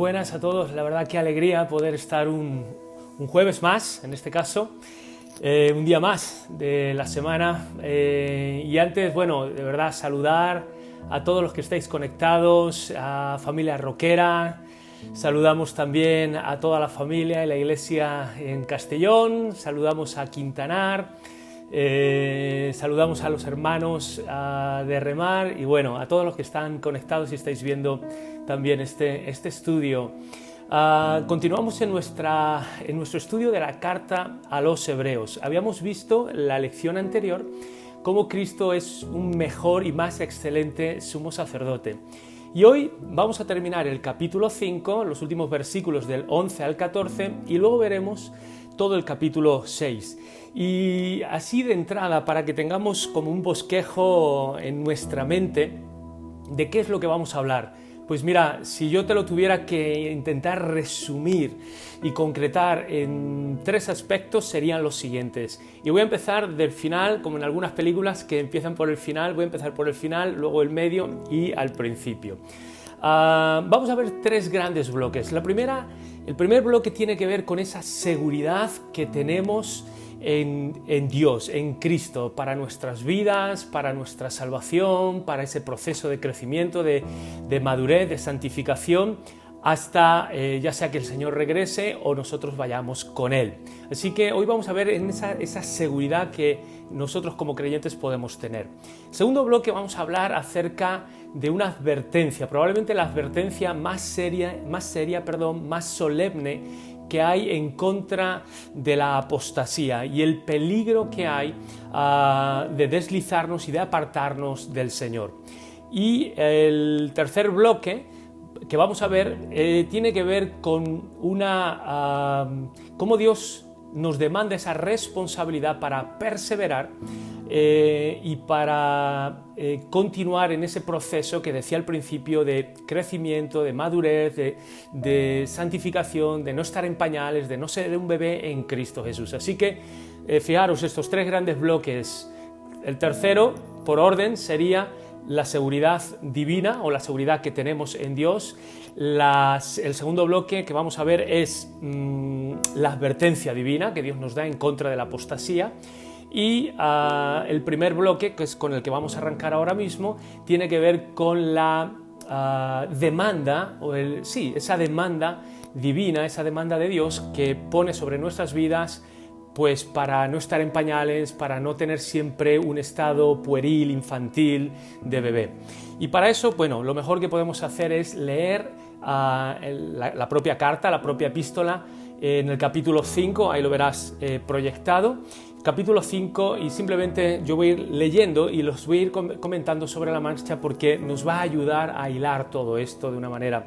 buenas a todos, la verdad qué alegría poder estar un jueves más, en este caso, un día más de la semana. Y antes, bueno, de verdad saludar a todos los que estáis conectados, a familia rockera, saludamos también a toda la familia y la iglesia en Castellón, saludamos a Quintanar, saludamos a los hermanos de Remar y bueno, a todos los que están conectados y estáis viendo también este estudio. Continuamos en nuestro estudio de la carta a los Hebreos. Habíamos visto la lección anterior cómo Cristo es un mejor y más excelente sumo sacerdote. Y hoy vamos a terminar el capítulo 5, los últimos versículos del 11 al 14, y luego veremos todo el capítulo 6. Y así de entrada, para que tengamos como un bosquejo en nuestra mente de qué es lo que vamos a hablar. Pues mira, si yo te lo tuviera que intentar resumir y concretar en 3 aspectos, serían los siguientes. Y voy a empezar del final, como en algunas películas que empiezan por el final, voy a empezar por el final, luego el medio y al principio. Vamos a ver 3 grandes bloques. El primer bloque tiene que ver con esa seguridad que tenemos en Dios, en Cristo, para nuestras vidas, para nuestra salvación, para ese proceso de crecimiento, de madurez, de santificación, hasta ya sea que el Señor regrese o nosotros vayamos con Él. Así que hoy vamos a ver en esa seguridad que nosotros como creyentes podemos tener. Segundo bloque, vamos a hablar acerca de una advertencia, probablemente la advertencia más solemne que hay en contra de la apostasía y el peligro que hay de deslizarnos y de apartarnos del Señor. Y el tercer bloque que vamos a ver tiene que ver con cómo Dios nos demanda esa responsabilidad para perseverar y para continuar en ese proceso que decía al principio de crecimiento, de madurez, de santificación, de no estar en pañales, de no ser un bebé en Cristo Jesús. Así que fijaros, estos 3 grandes bloques. El tercero, por orden, sería la seguridad divina o la seguridad que tenemos en Dios. El segundo bloque que vamos a ver es la advertencia divina que Dios nos da en contra de la apostasía. Y el primer bloque, que es con el que vamos a arrancar ahora mismo, tiene que ver con la demanda, esa demanda divina, esa demanda de Dios que pone sobre nuestras vidas, pues para no estar en pañales, para no tener siempre un estado pueril, infantil, de bebé. Y para eso, bueno, lo mejor que podemos hacer es leer la propia carta, la propia epístola, en el capítulo 5, ahí lo verás proyectado, capítulo 5, y simplemente yo voy a ir leyendo y los voy a ir comentando sobre la marcha porque nos va a ayudar a hilar todo esto de una manera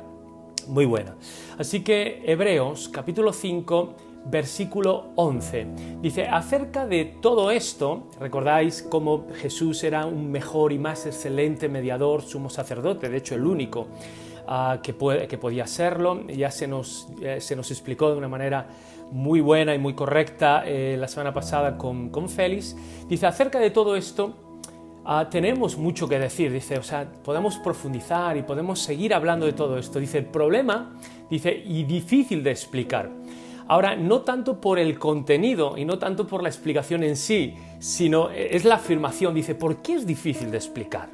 muy buena. Así que Hebreos, capítulo 5, versículo 11, dice: acerca de todo esto, recordáis cómo Jesús era un mejor y más excelente mediador, sumo sacerdote, de hecho el único que podía serlo. Ya se nos explicó de una manera muy buena y muy correcta la semana pasada con Félix. Dice, acerca de todo esto tenemos mucho que decir, dice, o sea, podemos profundizar y podemos seguir hablando de todo esto. Dice, el problema, dice, y difícil de explicar. Ahora, no tanto por el contenido y no tanto por la explicación en sí, sino es la afirmación. Dice, ¿por qué es difícil de explicar?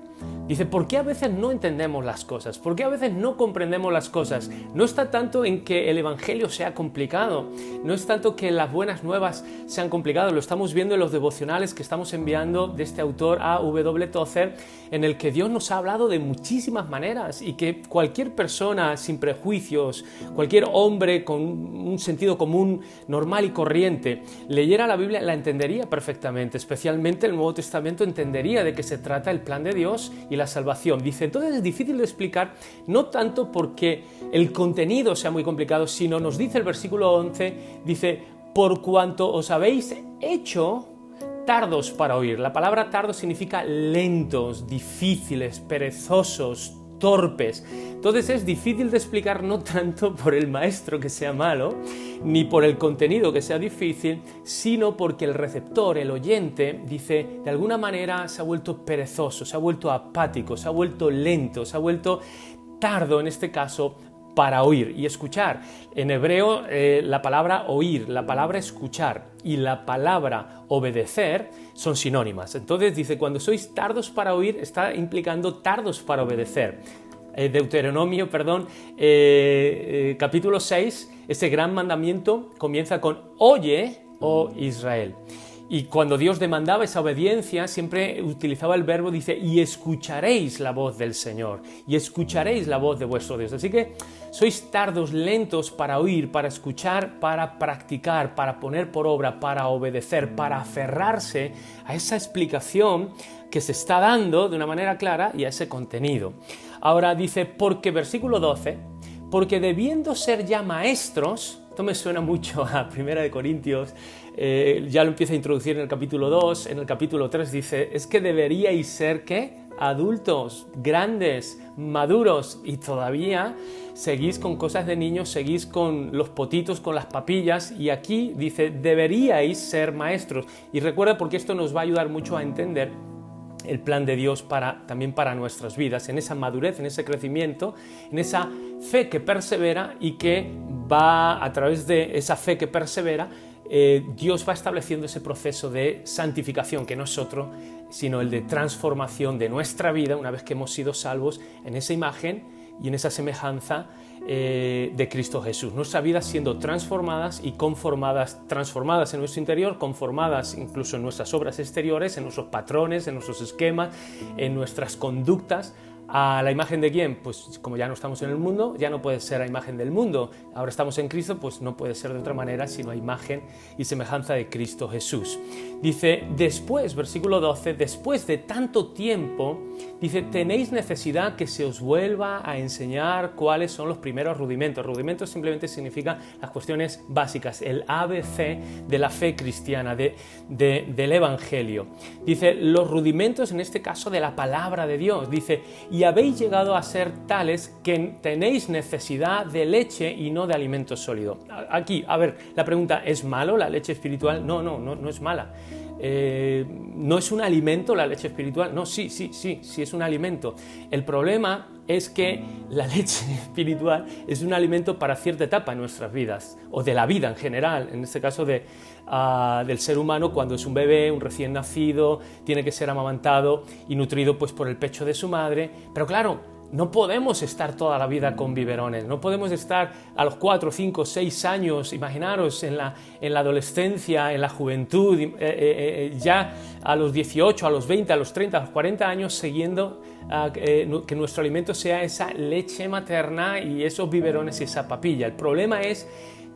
Dice, ¿por qué a veces no entendemos las cosas? ¿Por qué a veces no comprendemos las cosas? No está tanto en que el evangelio sea complicado, no es tanto que las buenas nuevas sean complicadas, lo estamos viendo en los devocionales que estamos enviando de este autor A.W. Tozer, en el que Dios nos ha hablado de muchísimas maneras y que cualquier persona sin prejuicios, cualquier hombre con un sentido común normal y corriente, leyera la Biblia, la entendería perfectamente, especialmente el Nuevo Testamento entendería de qué se trata el plan de Dios y la salvación. Dice, entonces es difícil de explicar, no tanto porque el contenido sea muy complicado, sino nos dice el versículo 11, dice, por cuanto os habéis hecho tardos para oír. La palabra tardo significa lentos, difíciles, perezosos, torpes. Entonces es difícil de explicar no tanto por el maestro que sea malo, ni por el contenido que sea difícil, sino porque el receptor, el oyente, dice, de alguna manera se ha vuelto perezoso, se ha vuelto apático, se ha vuelto lento, se ha vuelto tardo en este caso para oír y escuchar. En hebreo la palabra oír, la palabra escuchar y la palabra obedecer son sinónimas. Entonces dice, cuando sois tardos para oír, está implicando tardos para obedecer. Deuteronomio, capítulo 6, ese gran mandamiento comienza con oye, oh Israel. Y cuando Dios demandaba esa obediencia, siempre utilizaba el verbo, dice, y escucharéis la voz del Señor, y escucharéis la voz de vuestro Dios. Así que sois tardos, lentos para oír, para escuchar, para practicar, para poner por obra, para obedecer, para aferrarse a esa explicación que se está dando de una manera clara y a ese contenido. Ahora dice, porque versículo 12, porque debiendo ser ya maestros, esto me suena mucho a 1 Corintios, ya lo empieza a introducir en el capítulo 2, en el capítulo 3 dice, es que deberíais ser, ¿qué? Adultos, grandes, maduros, y todavía seguís con cosas de niños, seguís con los potitos, con las papillas, y aquí dice, deberíais ser maestros. Y recuerda, porque esto nos va a ayudar mucho a entender el plan de Dios también para nuestras vidas, en esa madurez, en ese crecimiento, en esa fe que persevera y que va a través de esa fe que persevera, Dios va estableciendo ese proceso de santificación, que no es otro, sino el de transformación de nuestra vida, una vez que hemos sido salvos, en esa imagen y en esa semejanza de Cristo Jesús. Nuestra vida siendo transformadas y transformadas en nuestro interior, conformadas incluso en nuestras obras exteriores, en nuestros patrones, en nuestros esquemas, en nuestras conductas. ¿A la imagen de quién? Pues como ya no estamos en el mundo, ya no puede ser a imagen del mundo. Ahora estamos en Cristo, pues no puede ser de otra manera sino a imagen y semejanza de Cristo Jesús. Dice, después, versículo 12, después de tanto tiempo, dice, tenéis necesidad que se os vuelva a enseñar cuáles son los primeros rudimentos. Rudimentos simplemente significan las cuestiones básicas, el ABC de la fe cristiana, del Evangelio. Dice, los rudimentos en este caso de la palabra de Dios. Dice, y habéis llegado a ser tales que tenéis necesidad de leche y no de alimento sólido. Aquí, a ver, la pregunta, ¿es malo la leche espiritual? No es mala. ¿No es un alimento la leche espiritual? No, sí es un alimento. El problema es que la leche espiritual es un alimento para cierta etapa en nuestras vidas, o de la vida en general, en este caso del ser humano, cuando es un bebé, un recién nacido, tiene que ser amamantado y nutrido pues por el pecho de su madre. Pero claro, no podemos estar toda la vida con biberones, no podemos estar a los 4, 5, 6 años, imaginaros en la adolescencia, en la juventud, ya a los 18, a los 20, a los 30, a los 40 años, siguiendo que nuestro alimento sea esa leche materna y esos biberones y esa papilla. El problema es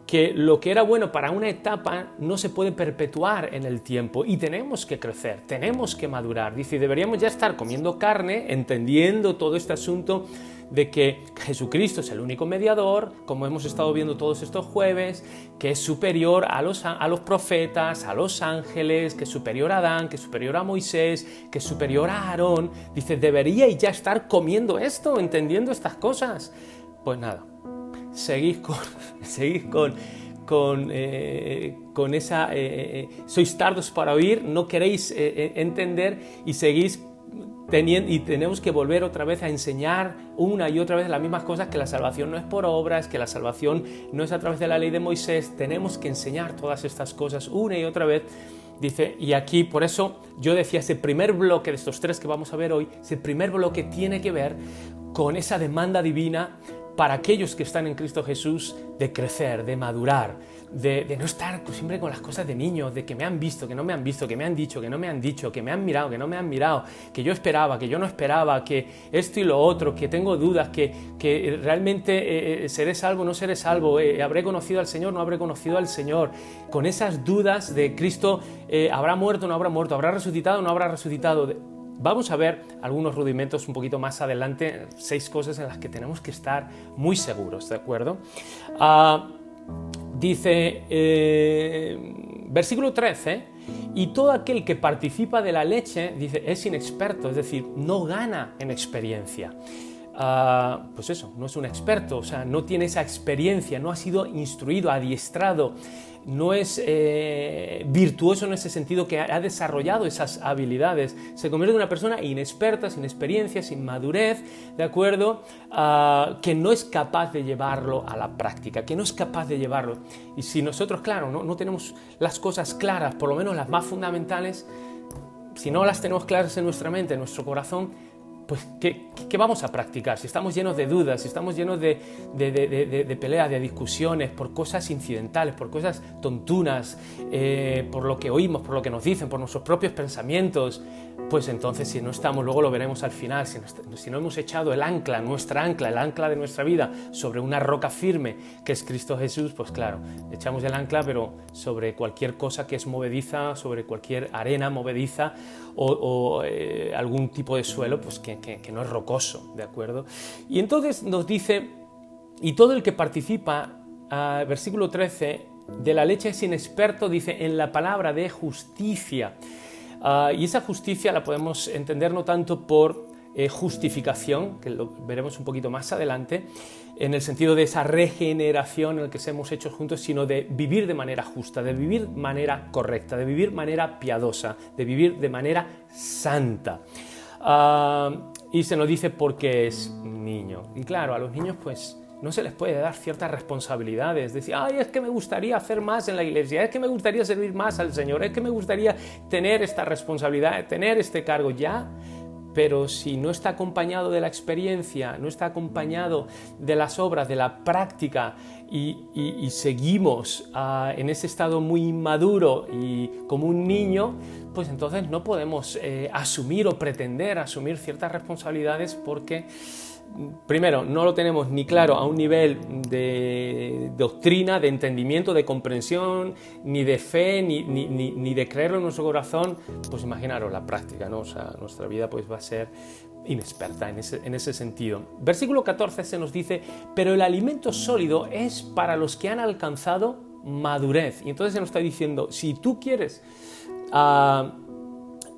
que lo que era bueno para una etapa no se puede perpetuar en el tiempo y tenemos que crecer, tenemos que madurar. Dice, deberíamos ya estar comiendo carne, entendiendo todo este asunto de que Jesucristo es el único mediador, como hemos estado viendo todos estos jueves, que es superior a los profetas, a los ángeles, que es superior a Adán, que es superior a Moisés, que es superior a Aarón. Dice, deberíais ya estar comiendo esto, entendiendo estas cosas. Pues nada. Seguís con esa... sois tardos para oír, no queréis entender y seguís teniendo, y tenemos que volver otra vez a enseñar una y otra vez las mismas cosas, que la salvación no es por obras, que la salvación no es a través de la ley de Moisés. Tenemos que enseñar todas estas cosas una y otra vez. Dice, y aquí por eso yo decía, ese primer bloque de estos 3 que vamos a ver hoy, ese primer bloque tiene que ver con esa demanda divina para aquellos que están en Cristo Jesús, de crecer, de madurar, de no estar siempre con las cosas de niños, de que me han visto, que no me han visto, que me han dicho, que no me han dicho, que me han mirado, que no me han mirado, que yo esperaba, que yo no esperaba, que esto y lo otro, que tengo dudas, que realmente seré salvo, no seré salvo, habré conocido al Señor, no habré conocido al Señor, con esas dudas de Cristo, habrá muerto, no habrá muerto, habrá resucitado, no habrá resucitado. Vamos a ver algunos rudimentos un poquito más adelante, 6 cosas en las que tenemos que estar muy seguros, ¿de acuerdo? Dice, versículo 13, y todo aquel que participa de la leche, dice, es inexperto, es decir, no gana en experiencia. pues eso, no es un experto, o sea, no tiene esa experiencia, no ha sido instruido, adiestrado, no es virtuoso en ese sentido, que ha desarrollado esas habilidades, se convierte en una persona inexperta, sin experiencia, sin madurez, ¿de acuerdo? Que no es capaz de llevarlo a la práctica, que no es capaz de llevarlo. Y si nosotros, claro, no tenemos las cosas claras, por lo menos las más fundamentales, si no las tenemos claras en nuestra mente, en nuestro corazón, pues ¿qué vamos a practicar? Si estamos llenos de dudas, si estamos llenos de peleas, de discusiones, por cosas incidentales, por cosas tontunas, por lo que oímos, por lo que nos dicen, por nuestros propios pensamientos, pues entonces si no estamos, luego lo veremos al final, si no hemos echado el ancla de nuestra vida sobre una roca firme que es Cristo Jesús, pues claro, echamos el ancla, pero sobre cualquier cosa que es movediza, sobre cualquier arena movediza o algún tipo de suelo, pues que no es rocoso, ¿de acuerdo? Y entonces nos dice, y todo el que participa, versículo 13, de la leche es inexperto, dice, en la palabra de justicia. Y esa justicia la podemos entender no tanto por justificación, que lo veremos un poquito más adelante, en el sentido de esa regeneración en la que hemos hecho juntos, sino de vivir de manera justa, de vivir de manera correcta, de vivir de manera piadosa, de vivir de manera santa. Y se nos dice porque es niño. Y claro, a los niños pues no se les puede dar ciertas responsabilidades, decir, ay, es que me gustaría hacer más en la iglesia, es que me gustaría servir más al Señor, es que me gustaría tener esta responsabilidad, tener este cargo ya, pero si no está acompañado de la experiencia, no está acompañado de las obras, de la práctica y seguimos en ese estado muy inmaduro y como un niño, pues entonces no podemos asumir o pretender asumir ciertas responsabilidades porque primero, no lo tenemos ni claro a un nivel de doctrina, de entendimiento, de comprensión, ni de fe, ni de creerlo en nuestro corazón. Pues imaginaros la práctica, ¿no? O sea, nuestra vida pues va a ser inexperta en ese sentido. Versículo 14 se nos dice, pero el alimento sólido es para los que han alcanzado madurez. Y entonces se nos está diciendo, si tú quieres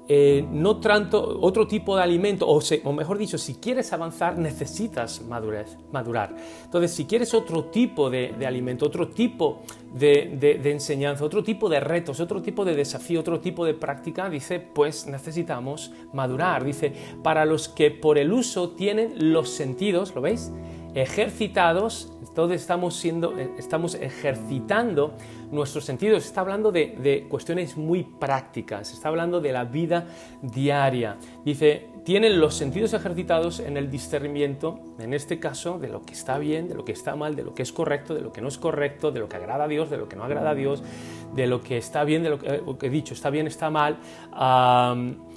no tanto otro tipo de alimento, o mejor dicho, si quieres avanzar necesitas madurar. Entonces, si quieres otro tipo de alimento, otro tipo de enseñanza, otro tipo de retos, otro tipo de desafío, otro tipo de práctica, dice, pues necesitamos madurar. Dice, para los que por el uso tienen los sentidos, ¿lo veis?, ejercitados, entonces estamos ejercitando nuestros sentidos. Está hablando de cuestiones muy prácticas, está hablando de la vida diaria. Dice, tienen los sentidos ejercitados en el discernimiento, en este caso, de lo que está bien, de lo que está mal, de lo que es correcto, de lo que no es correcto, de lo que agrada a Dios, de lo que no agrada a Dios, de lo que está bien, de lo que he dicho, está bien, está mal,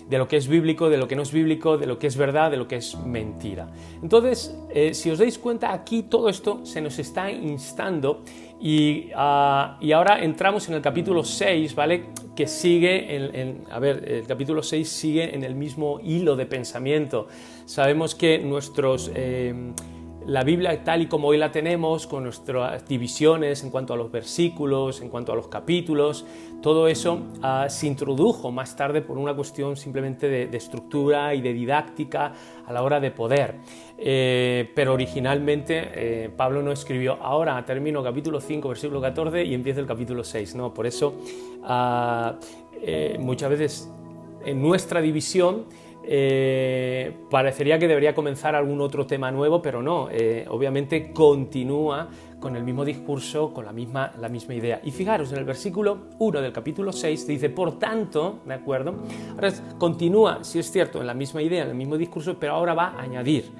de lo que es bíblico, de lo que no es bíblico, de lo que es verdad, de lo que es mentira. Entonces, si os dais cuenta, aquí todo esto se nos está instando y ahora entramos en el capítulo 6, ¿vale?, que sigue, el capítulo 6 sigue en el mismo hilo de pensamiento. Sabemos que la Biblia tal y como hoy la tenemos, con nuestras divisiones en cuanto a los versículos, en cuanto a los capítulos, todo eso se introdujo más tarde por una cuestión simplemente de estructura y de didáctica a la hora de poder. Pero originalmente Pablo no escribió, ahora termino capítulo 5, versículo 14 y empiezo el capítulo 6. No, por eso muchas veces en nuestra división parecería que debería comenzar algún otro tema nuevo, pero no, obviamente continúa con el mismo discurso, con la misma idea. Y fijaros, en el versículo 1 del capítulo 6 dice, por tanto, ¿de acuerdo? Ahora continúa, sí es cierto, en la misma idea, en el mismo discurso, pero ahora va a añadir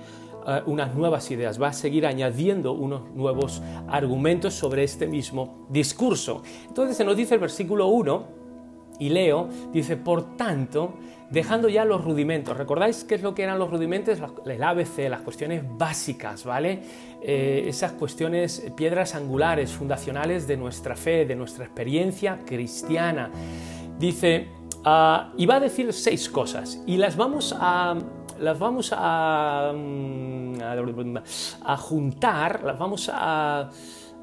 unas nuevas ideas, va a seguir añadiendo unos nuevos argumentos sobre este mismo discurso. Entonces se nos dice el versículo 1, y leo, dice, por tanto, dejando ya los rudimentos. ¿Recordáis qué es lo que eran los rudimentos? El ABC, las cuestiones básicas, ¿vale? Esas cuestiones, piedras angulares, fundacionales de nuestra fe, de nuestra experiencia cristiana. Dice, y va a decir 6 cosas, y las vamos a juntar, las vamos a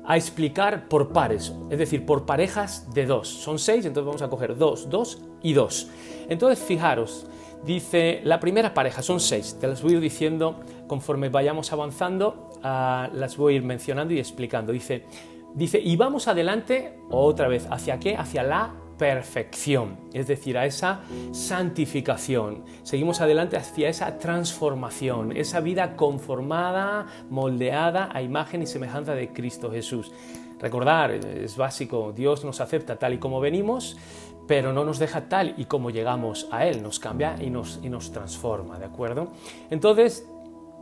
explicar por pares, es decir, por parejas de 2. Son 6, entonces vamos a coger 2, 2 y 2. Entonces, fijaros, Dice, la primera pareja, son 6, te las voy a ir diciendo conforme vayamos avanzando, las voy a ir mencionando y explicando. Dice, y vamos adelante otra vez, ¿hacia qué? Hacia la perfección, es decir, a esa santificación. Seguimos adelante hacia esa transformación, esa vida conformada, moldeada a imagen y semejanza de Cristo Jesús. Recordar, es básico, Dios nos acepta tal y como venimos, pero no nos deja tal y como llegamos a Él, nos cambia y nos transforma, ¿de acuerdo? Entonces,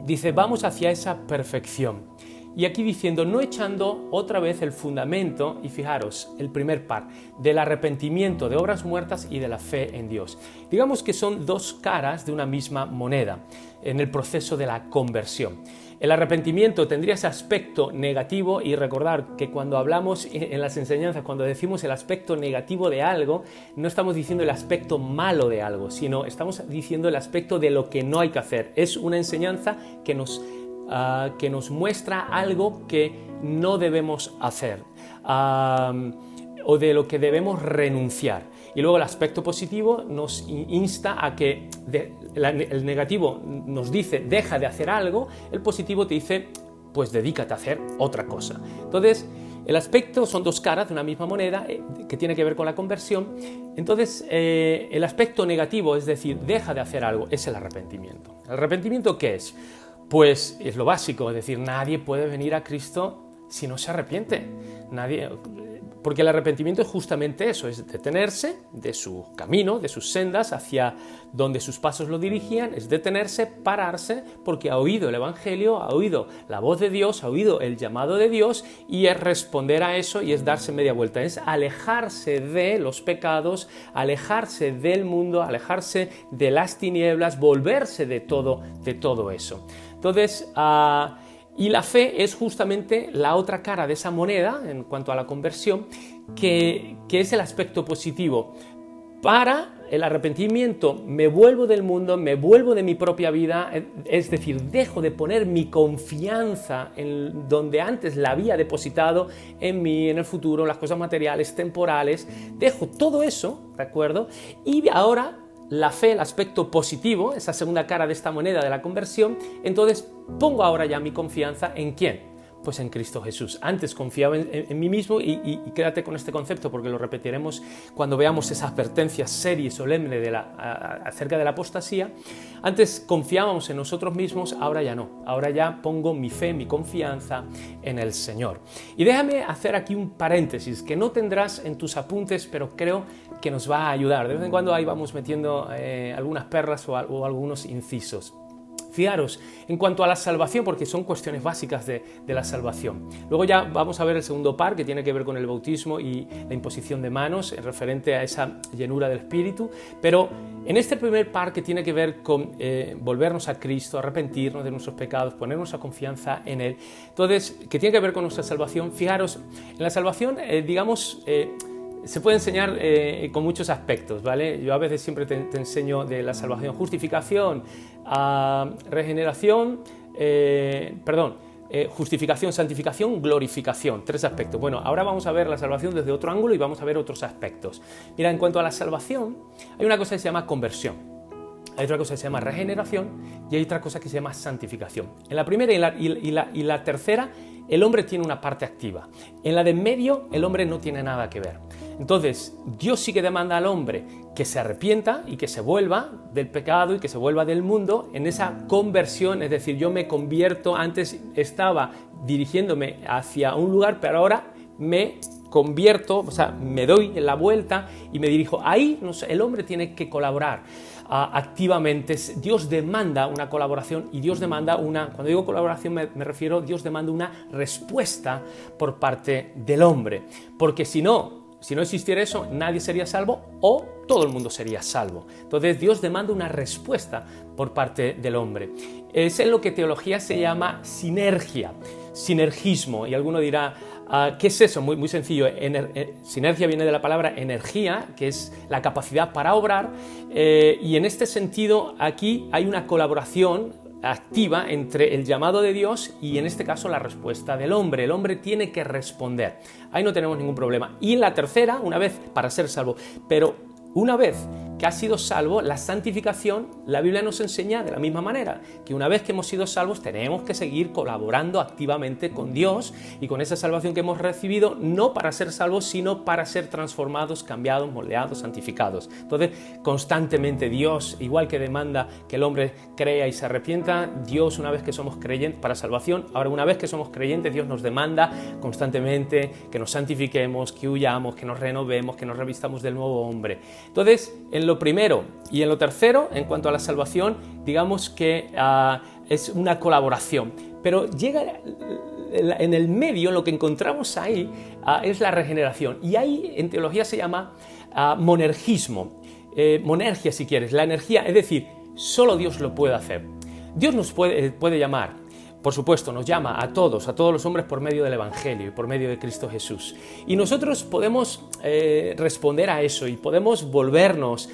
dice, vamos hacia esa perfección. Y aquí diciendo, no echando otra vez el fundamento, y fijaros, el primer par, del arrepentimiento de obras muertas y de la fe en Dios. Digamos que son dos caras de una misma moneda en el proceso de la conversión. El arrepentimiento tendría ese aspecto negativo, y recordar que cuando hablamos en las enseñanzas, cuando decimos el aspecto negativo de algo, no estamos diciendo el aspecto malo de algo, sino estamos diciendo el aspecto de lo que no hay que hacer. Es una enseñanza que nos muestra algo que no debemos hacer o de lo que debemos renunciar. Y luego el aspecto positivo nos insta a que el negativo nos dice deja de hacer algo, el positivo te dice pues dedícate a hacer otra cosa. Entonces el aspecto son dos caras de una misma moneda que tiene que ver con la conversión. Entonces el aspecto negativo, es decir, deja de hacer algo, es el arrepentimiento. ¿El arrepentimiento qué es? Pues es lo básico, es decir, nadie puede venir a Cristo si no se arrepiente. Nadie, porque el arrepentimiento es justamente eso, es detenerse de su camino, de sus sendas, hacia donde sus pasos lo dirigían, es detenerse, pararse, porque ha oído el Evangelio, ha oído la voz de Dios, ha oído el llamado de Dios, y es responder a eso y es darse media vuelta, es alejarse de los pecados, alejarse del mundo, alejarse de las tinieblas, volverse de todo eso. Entonces, y la fe es justamente la otra cara de esa moneda en cuanto a la conversión, que es el aspecto positivo. Para el arrepentimiento me vuelvo del mundo, me vuelvo de mi propia vida, es decir, dejo de poner mi confianza en donde antes la había depositado, en mí, en el futuro, en las cosas materiales, temporales, dejo todo eso, ¿de acuerdo? Y ahora la fe, el aspecto positivo, esa segunda cara de esta moneda de la conversión, entonces pongo ahora ya mi confianza ¿en quién? Pues en Cristo Jesús. Antes confiaba en mí mismo y quédate con este concepto porque lo repetiremos cuando veamos esa advertencia seria y solemne acerca de la apostasía. Antes confiábamos en nosotros mismos, ahora ya no. Ahora ya pongo mi fe, mi confianza en el Señor. Y déjame hacer aquí un paréntesis que no tendrás en tus apuntes, pero creo que nos va a ayudar. De vez en cuando ahí vamos metiendo algunas perlas o algunos incisos. Fijaros, en cuanto a la salvación, porque son cuestiones básicas de la salvación. Luego ya vamos a ver el segundo par, que tiene que ver con el bautismo y la imposición de manos, referente a esa llenura del Espíritu. Pero en este primer par, que tiene que ver con volvernos a Cristo, arrepentirnos de nuestros pecados, poner nuestra confianza en Él, entonces, que tiene que ver con nuestra salvación. Fijaros, en la salvación, se puede enseñar con muchos aspectos, ¿vale? Yo a veces siempre te enseño de la salvación, justificación, regeneración, justificación, santificación, glorificación, 3 aspectos. Bueno, ahora vamos a ver la salvación desde otro ángulo y vamos a ver otros aspectos. Mira, en cuanto a la salvación, hay una cosa que se llama conversión, hay otra cosa que se llama regeneración y hay otra cosa que se llama santificación. En la primera y la tercera, el hombre tiene una parte activa. En la de en medio, el hombre no tiene nada que ver. Entonces, Dios sí que demanda al hombre que se arrepienta y que se vuelva del pecado y que se vuelva del mundo en esa conversión, es decir, yo me convierto, antes estaba dirigiéndome hacia un lugar, pero ahora me convierto, o sea, me doy la vuelta y me dirijo. Ahí el hombre tiene que colaborar activamente. Dios demanda una colaboración y Dios demanda cuando digo colaboración me refiero, Dios demanda una respuesta por parte del hombre, porque si no existiera eso, nadie sería salvo o todo el mundo sería salvo. Entonces Dios demanda una respuesta por parte del hombre. Es en lo que teología se llama sinergia, sinergismo, y alguno dirá, ¿qué es eso? Muy sencillo. Sinergia viene de la palabra energía, que es la capacidad para obrar, y en este sentido aquí hay una colaboración activa entre el llamado de Dios y en este caso la respuesta del hombre. El hombre tiene que responder. Ahí no tenemos ningún problema. Y la tercera, una vez para ser salvo, pero una vez que ha sido salvo, la santificación, la Biblia nos enseña de la misma manera, que una vez que hemos sido salvos tenemos que seguir colaborando activamente con Dios y con esa salvación que hemos recibido, no para ser salvos, sino para ser transformados, cambiados, moldeados, santificados. Entonces, constantemente Dios, igual que demanda que el hombre crea y se arrepienta, Dios, una vez que somos creyentes, para salvación, ahora una vez que somos creyentes, Dios nos demanda constantemente que nos santifiquemos, que huyamos, que nos renovemos, que nos revistamos del nuevo hombre. Entonces, en lo primero y en lo tercero, en cuanto a la salvación, digamos que es una colaboración. Pero llega en el medio, lo que encontramos ahí es la regeneración. Y ahí en teología se llama monergismo. Monergia, si quieres, la energía, es decir, solo Dios lo puede hacer. Dios nos puede llamar. Por supuesto, nos llama a todos los hombres por medio del Evangelio y por medio de Cristo Jesús. Y nosotros podemos responder a eso y podemos volvernos.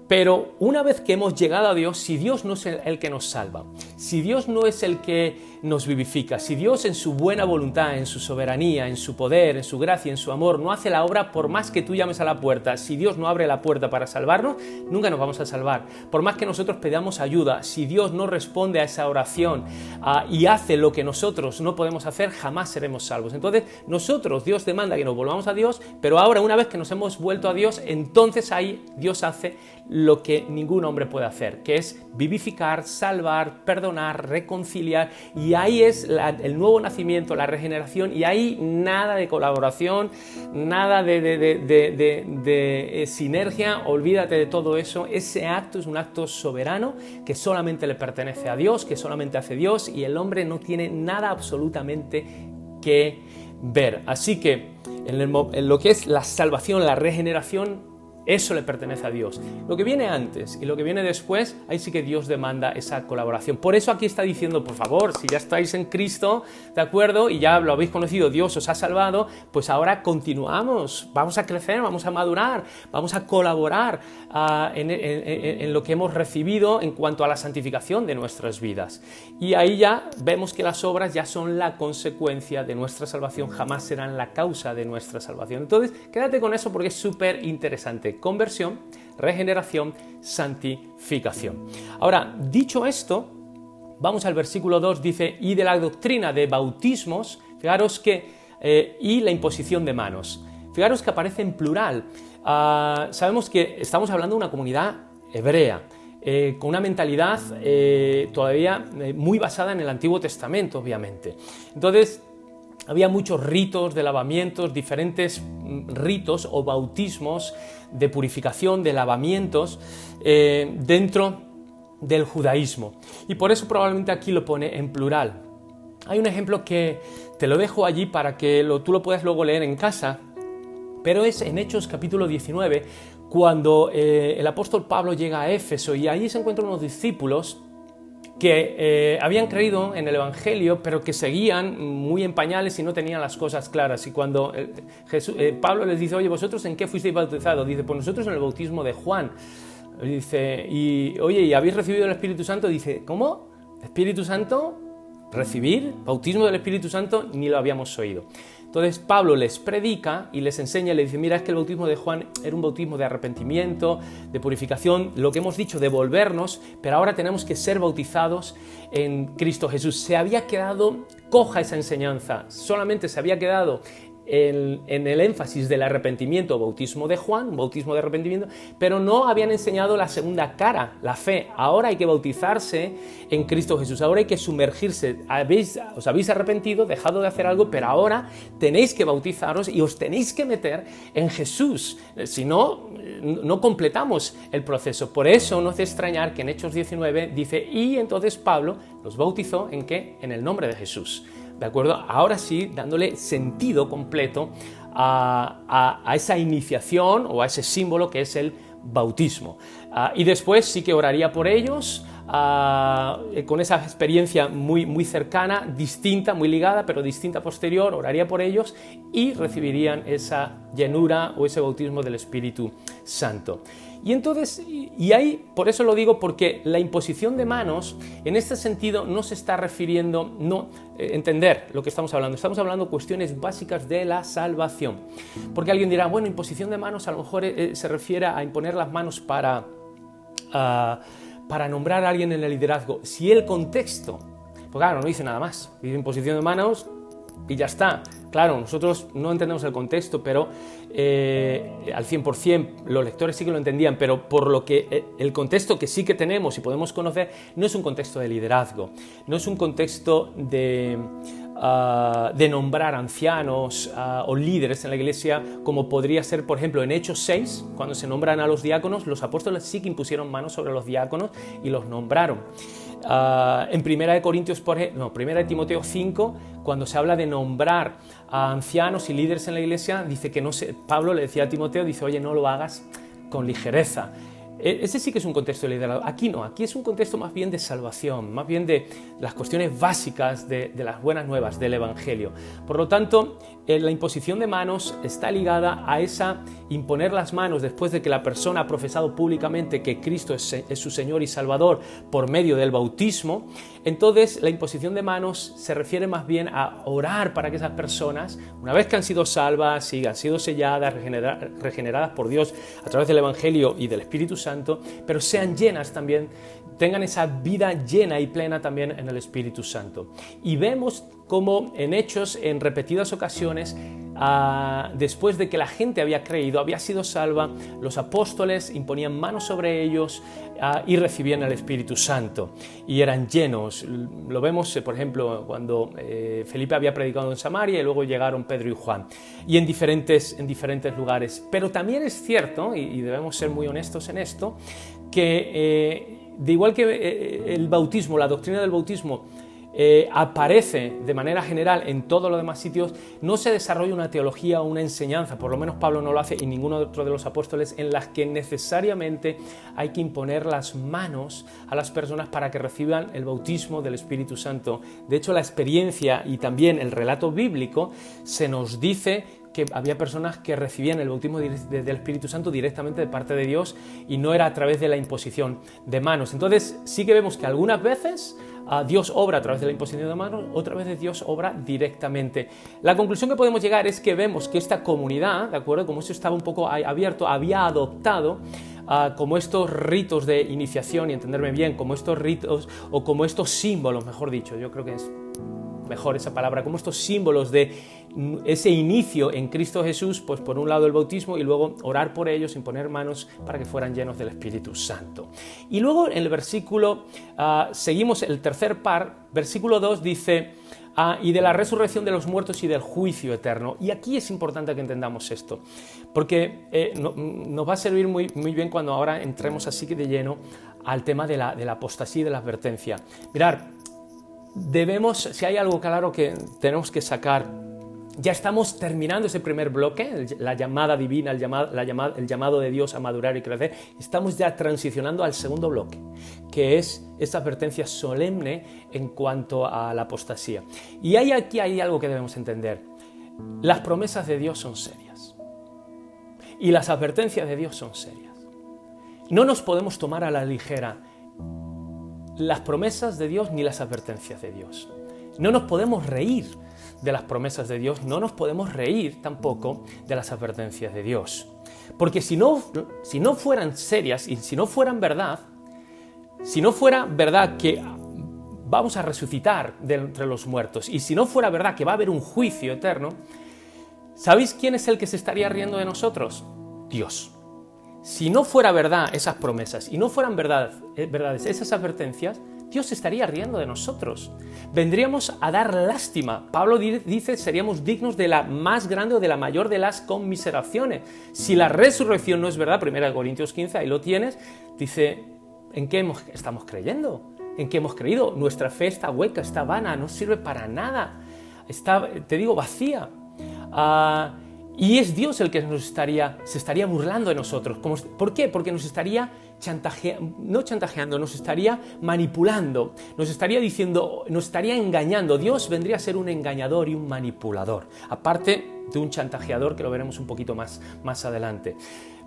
Pero una vez que hemos llegado a Dios, si Dios no es el que nos salva, si Dios no es el que nos vivifica, si Dios en su buena voluntad, en su soberanía, en su poder, en su gracia, en su amor, no hace la obra, por más que tú llames a la puerta, si Dios no abre la puerta para salvarnos, nunca nos vamos a salvar. Por más que nosotros pedamos ayuda, si Dios no responde a esa oración y hace lo que nosotros no podemos hacer, jamás seremos salvos. Entonces, nosotros, Dios demanda que nos volvamos a Dios, pero ahora, una vez que nos hemos vuelto a Dios, entonces ahí Dios hace lo que ningún hombre puede hacer, que es vivificar, salvar, perdonar, reconciliar, y ahí es el nuevo nacimiento, la regeneración, y ahí nada de colaboración, nada de sinergia, olvídate de todo eso. Ese acto es un acto soberano que solamente le pertenece a Dios, que solamente hace Dios, y el hombre no tiene nada absolutamente que ver. Así que en lo que es la salvación, la regeneración, eso le pertenece a Dios. Lo que viene antes y lo que viene después, ahí sí que Dios demanda esa colaboración. Por eso aquí está diciendo, por favor, si ya estáis en Cristo, ¿de acuerdo? Y ya lo habéis conocido, Dios os ha salvado, pues ahora continuamos, vamos a crecer, vamos a madurar, vamos a colaborar en lo que hemos recibido en cuanto a la santificación de nuestras vidas. Y ahí ya vemos que las obras ya son la consecuencia de nuestra salvación, jamás serán la causa de nuestra salvación. Entonces, quédate con eso porque es súper interesante. Conversión, regeneración, santificación. Ahora, dicho esto, vamos al versículo 2, dice, y de la doctrina de bautismos, fijaros que, y la imposición de manos. Fijaros que aparece en plural. Sabemos que estamos hablando de una comunidad hebrea, con una mentalidad todavía muy basada en el Antiguo Testamento, obviamente. Entonces, había muchos ritos de lavamientos, diferentes ritos o bautismos de purificación, de lavamientos dentro del judaísmo. Y por eso probablemente aquí lo pone en plural. Hay un ejemplo que te lo dejo allí para que tú lo puedas luego leer en casa, pero es en Hechos capítulo 19, cuando el apóstol Pablo llega a Éfeso y allí se encuentran unos discípulos que habían creído en el Evangelio, pero que seguían muy en pañales y no tenían las cosas claras. Y cuando Pablo les dice, oye, ¿vosotros en qué fuisteis bautizados? Dice, pues nosotros en el bautismo de Juan. Dice, oye, ¿y habéis recibido el Espíritu Santo? Dice, ¿cómo? ¿Espíritu Santo? ¿Recibir? ¿Bautismo del Espíritu Santo? Ni lo habíamos oído. Entonces Pablo les predica y les enseña, les dice, mira, es que el bautismo de Juan era un bautismo de arrepentimiento, de purificación, lo que hemos dicho, de volvernos, pero ahora tenemos que ser bautizados en Cristo Jesús. Se había quedado coja esa enseñanza, solamente se había quedado en el énfasis del arrepentimiento o bautismo de Juan, un bautismo de arrepentimiento, pero no habían enseñado la segunda cara, la fe. Ahora hay que bautizarse en Cristo Jesús, ahora hay que sumergirse. Os habéis arrepentido, dejado de hacer algo, pero ahora tenéis que bautizaros y os tenéis que meter en Jesús. Si no, no completamos el proceso. Por eso no hace extrañar que en Hechos 19 dice, y entonces Pablo los bautizó ¿en qué? En el nombre de Jesús. ¿De acuerdo? Ahora sí, dándole sentido completo a esa iniciación o a ese símbolo que es el bautismo. Y después sí que oraría por ellos, con esa experiencia muy cercana, distinta, muy ligada, pero distinta posterior, oraría por ellos y recibirían esa llenura o ese bautismo del Espíritu Santo. Y entonces, y ahí, por eso lo digo, porque la imposición de manos, en este sentido, no se está refiriendo, entender lo que estamos hablando de cuestiones básicas de la salvación. Porque alguien dirá, bueno, imposición de manos a lo mejor se refiere a imponer las manos para nombrar a alguien en el liderazgo. Si el contexto, pues claro, no dice nada más, dice imposición de manos y ya está. Claro, nosotros no entendemos el contexto, pero al 100% los lectores sí que lo entendían, pero por lo que el contexto que sí que tenemos y podemos conocer no es un contexto de liderazgo, no es un contexto de nombrar ancianos o líderes en la iglesia, como podría ser, por ejemplo, en Hechos 6, cuando se nombran a los diáconos, los apóstoles sí que impusieron manos sobre los diáconos y los nombraron. En Primera de Timoteo 5, cuando se habla de nombrar a ancianos y líderes en la iglesia, dice que Pablo le decía a Timoteo, dice, oye, no lo hagas con ligereza. Ese sí que es un contexto de liderazgo. Aquí no, aquí es un contexto más bien de salvación, más bien de las cuestiones básicas de las buenas nuevas del Evangelio. Por lo tanto, la imposición de manos está ligada a esa imponer las manos después de que la persona ha profesado públicamente que Cristo es su Señor y Salvador por medio del bautismo. Entonces, la imposición de manos se refiere más bien a orar para que esas personas, una vez que han sido salvas y han sido selladas, regeneradas por Dios a través del Evangelio y del Espíritu Santo, pero sean llenas también, tengan esa vida llena y plena también en el Espíritu Santo. Y vemos cómo en Hechos, en repetidas ocasiones, después de que la gente había creído, había sido salva, los apóstoles imponían manos sobre ellos y recibían el Espíritu Santo y eran llenos. Lo vemos, por ejemplo, cuando Felipe había predicado en Samaria y luego llegaron Pedro y Juan, y en diferentes lugares. Pero también es cierto, y debemos ser muy honestos en esto, que de igual que el bautismo, la doctrina del bautismo, aparece de manera general en todos los demás sitios, no se desarrolla una teología o una enseñanza, por lo menos Pablo no lo hace y ninguno otro de los apóstoles, en las que necesariamente hay que imponer las manos a las personas para que reciban el bautismo del Espíritu Santo. De hecho, la experiencia y también el relato bíblico se nos dice que había personas que recibían el bautismo del Espíritu Santo directamente de parte de Dios y no era a través de la imposición de manos. Entonces sí que vemos que algunas veces Dios obra a través de la imposición de manos, otras veces Dios obra directamente. La conclusión que podemos llegar es que vemos que esta comunidad, ¿de acuerdo? Como eso estaba un poco abierto, había adoptado como estos ritos de iniciación, y entenderme bien, como estos ritos o como estos símbolos, mejor dicho, yo creo que es mejor esa palabra, como estos símbolos de ese inicio en Cristo Jesús, pues por un lado el bautismo y luego orar por ellos, imponer manos para que fueran llenos del Espíritu Santo. Y luego en el versículo, seguimos el tercer par, versículo 2 dice, y de la resurrección de los muertos y del juicio eterno. Y aquí es importante que entendamos esto, porque nos va a servir muy bien cuando ahora entremos así que de lleno al tema de la apostasía y de la advertencia. Mirad, si hay algo claro que tenemos que sacar, ya estamos terminando ese primer bloque, la llamada divina, el llamado de Dios a madurar y crecer. Estamos ya transicionando al segundo bloque, que es esta advertencia solemne en cuanto a la apostasía. Y aquí hay algo que debemos entender. Las promesas de Dios son serias y las advertencias de Dios son serias. No nos podemos tomar a la ligera las promesas de Dios ni las advertencias de Dios. No nos podemos reír de las promesas de Dios, no nos podemos reír tampoco de las advertencias de Dios. Porque si no fueran serias y si no fueran verdad, si no fuera verdad que vamos a resucitar de entre los muertos y si no fuera verdad que va a haber un juicio eterno, ¿sabéis quién es el que se estaría riendo de nosotros? Dios. Si no fuera verdad esas promesas y no fueran verdades esas advertencias, Dios se estaría riendo de nosotros. Vendríamos a dar lástima. Pablo dice, seríamos dignos de la más grande o de la mayor de las conmiseraciones. Si la resurrección no es verdad, 1 Corintios 15, ahí lo tienes, dice, ¿en qué estamos creyendo? ¿En qué hemos creído? Nuestra fe está hueca, está vana, no sirve para nada. Está, te digo, vacía. Y es Dios el que se estaría burlando de nosotros. ¿Por qué? Porque nos estaría nos estaría manipulando, nos estaría diciendo, nos estaría engañando. Dios vendría a ser un engañador y un manipulador, aparte de un chantajeador que lo veremos un poquito más adelante.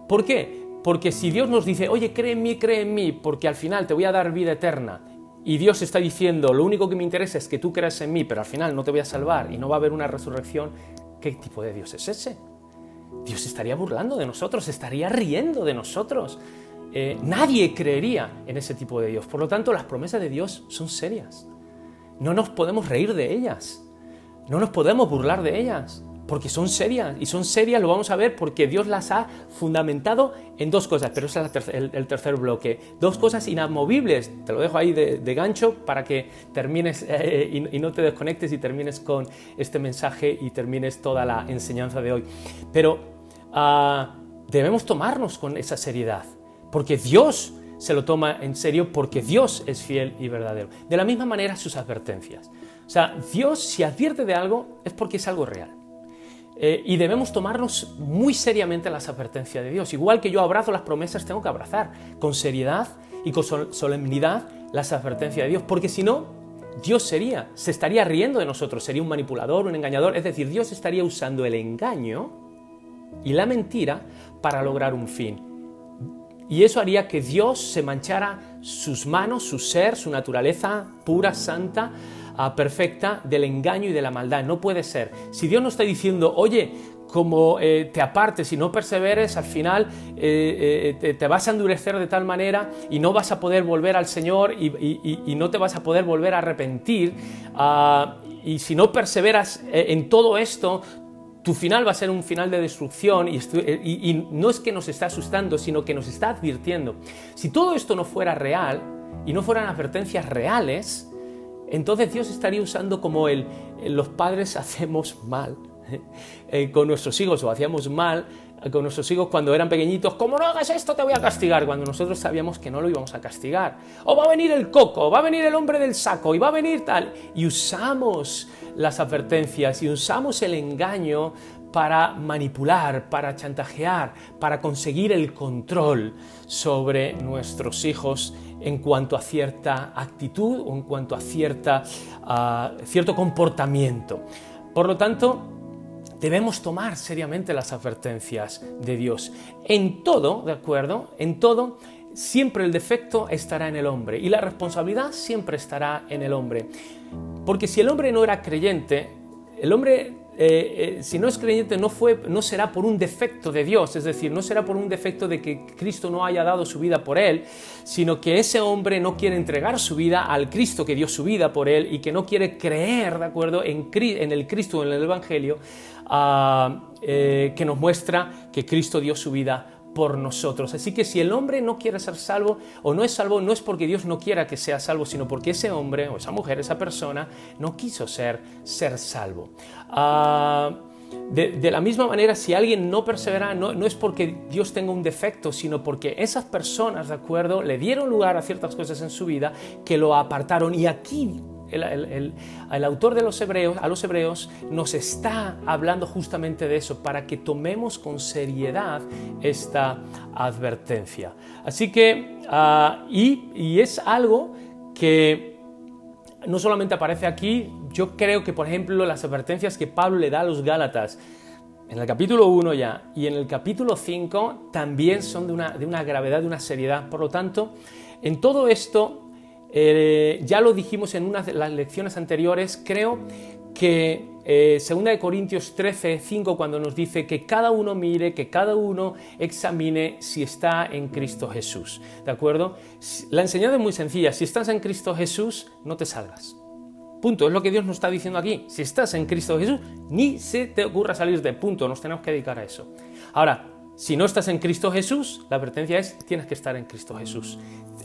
¿Por qué? porque si Dios nos dice, oye, cree en mí, porque al final te voy a dar vida eterna, y Dios está diciendo, lo único que me interesa es que tú creas en mí, pero al final no te voy a salvar y no va a haber una resurrección, ¿qué tipo de Dios es ese? Dios estaría burlando de nosotros, estaría riendo de nosotros. Nadie creería en ese tipo de Dios. Por lo tanto, las promesas de Dios son serias. No nos podemos reír de ellas. No nos podemos burlar de ellas, porque son serias. Y son serias, lo vamos a ver, porque Dios las ha fundamentado en dos cosas. Pero ese es el tercer bloque. Dos cosas inamovibles. Te lo dejo ahí de gancho para que termines y no te desconectes y termines con este mensaje y termines toda la enseñanza de hoy. Pero debemos tomarnos con esa seriedad, porque Dios se lo toma en serio, porque Dios es fiel y verdadero. De la misma manera sus advertencias. O sea, Dios si advierte de algo es porque es algo real. Y debemos tomarnos muy seriamente las advertencias de Dios. Igual que yo abrazo las promesas, tengo que abrazar con seriedad y con solemnidad las advertencias de Dios, porque si no, Dios se estaría riendo de nosotros, sería un manipulador, un engañador. Es decir, Dios estaría usando el engaño y la mentira para lograr un fin. Y eso haría que Dios se manchara sus manos, su ser, su naturaleza pura, santa, perfecta, del engaño y de la maldad. No puede ser. Si Dios nos está diciendo, oye, como te apartes y no perseveres, al final te vas a endurecer de tal manera y no vas a poder volver al Señor y no te vas a poder volver a arrepentir. Y si no perseveras en todo esto, tu final va a ser un final de destrucción y no es que nos está asustando, sino que nos está advirtiendo. Si todo esto no fuera real y no fueran advertencias reales, entonces Dios estaría usando como los padres hacemos mal con nuestros hijos, o hacíamos mal con nuestros hijos cuando eran pequeñitos. Como no hagas esto te voy a castigar, cuando nosotros sabíamos que no lo íbamos a castigar. O va a venir el coco, o va a venir el hombre del saco, y va a venir tal. Y usamos las advertencias y usamos el engaño para manipular, para chantajear, para conseguir el control sobre nuestros hijos en cuanto a cierta actitud o en cuanto a cierto comportamiento. Por lo tanto, debemos tomar seriamente las advertencias de Dios. En todo, ¿de acuerdo? En todo, siempre el defecto estará en el hombre y la responsabilidad siempre estará en el hombre. Porque si el hombre no era creyente, el hombre, si no es creyente, no será por un defecto de Dios, es decir, no será por un defecto de que Cristo no haya dado su vida por él, sino que ese hombre no quiere entregar su vida al Cristo que dio su vida por él y que no quiere creer, ¿de acuerdo?, en el Cristo, en el Evangelio, que nos muestra que Cristo dio su vida por nosotros. Así que si el hombre no quiere ser salvo o no es salvo, no es porque Dios no quiera que sea salvo, sino porque ese hombre o esa mujer, esa persona, no quiso ser salvo. De la misma manera, si alguien no persevera, no es porque Dios tenga un defecto, sino porque esas personas, ¿de acuerdo?, le dieron lugar a ciertas cosas en su vida que lo apartaron. Y aquí el autor de los Hebreos nos está hablando justamente de eso, para que tomemos con seriedad esta advertencia. Así que, y es algo que no solamente aparece aquí. Yo creo que, por ejemplo, las advertencias que Pablo le da a los Gálatas en el capítulo 1 ya y en el capítulo 5 también son de una gravedad, de una seriedad. Por lo tanto, en todo esto, ya lo dijimos en una de las lecciones anteriores, creo que 2 Corintios 13:5, cuando nos dice que cada uno mire, que cada uno examine si está en Cristo Jesús, ¿de acuerdo? La enseñanza es muy sencilla: si estás en Cristo Jesús, no te salgas. Punto, es lo que Dios nos está diciendo aquí. Si estás en Cristo Jesús, ni se te ocurra salirte, punto, nos tenemos que dedicar a eso. Ahora, si no estás en Cristo Jesús, la advertencia es: tienes que estar en Cristo Jesús.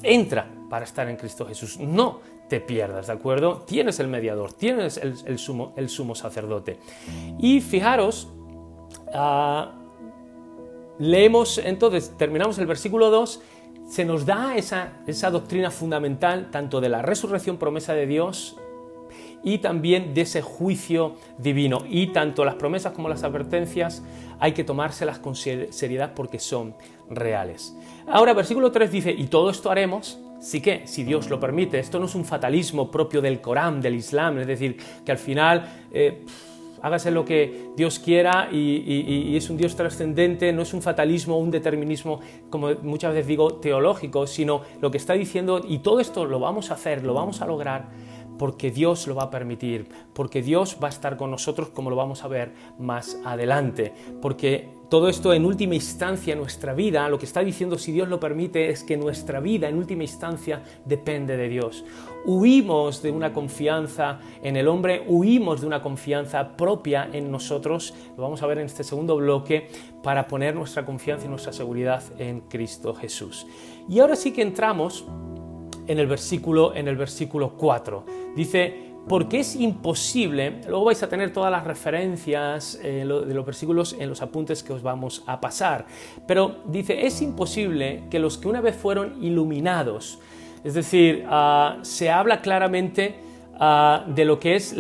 Entra para estar en Cristo Jesús, no te pierdas, ¿de acuerdo? Tienes el mediador, tienes el sumo sacerdote. Y fijaros, leemos entonces, terminamos el versículo 2, se nos da esa doctrina fundamental tanto de la resurrección, promesa de Dios, y también de ese juicio divino. Y tanto las promesas como las advertencias hay que tomárselas con seriedad porque son reales. Ahora, versículo 3 dice: y todo esto haremos, sí que, si Dios lo permite. Esto no es un fatalismo propio del Corán, del Islam, es decir, que al final hágase lo que Dios quiera y es un Dios trascendente, no es un fatalismo, un determinismo, como muchas veces digo, teológico, sino lo que está diciendo, y todo esto lo vamos a hacer, lo vamos a lograr, porque Dios lo va a permitir, porque Dios va a estar con nosotros, como lo vamos a ver más adelante, porque todo esto en última instancia, nuestra vida, lo que está diciendo, si Dios lo permite, es que nuestra vida en última instancia depende de Dios. Huimos de una confianza en el hombre, huimos de una confianza propia en nosotros, lo vamos a ver en este segundo bloque, para poner nuestra confianza y nuestra seguridad en Cristo Jesús. Y ahora sí que entramos en el versículo 4. Dice, porque es imposible, luego vais a tener todas las referencias de los versículos en los apuntes que os vamos a pasar, pero dice, es imposible que los que una vez fueron iluminados, es decir, se habla claramente de lo que es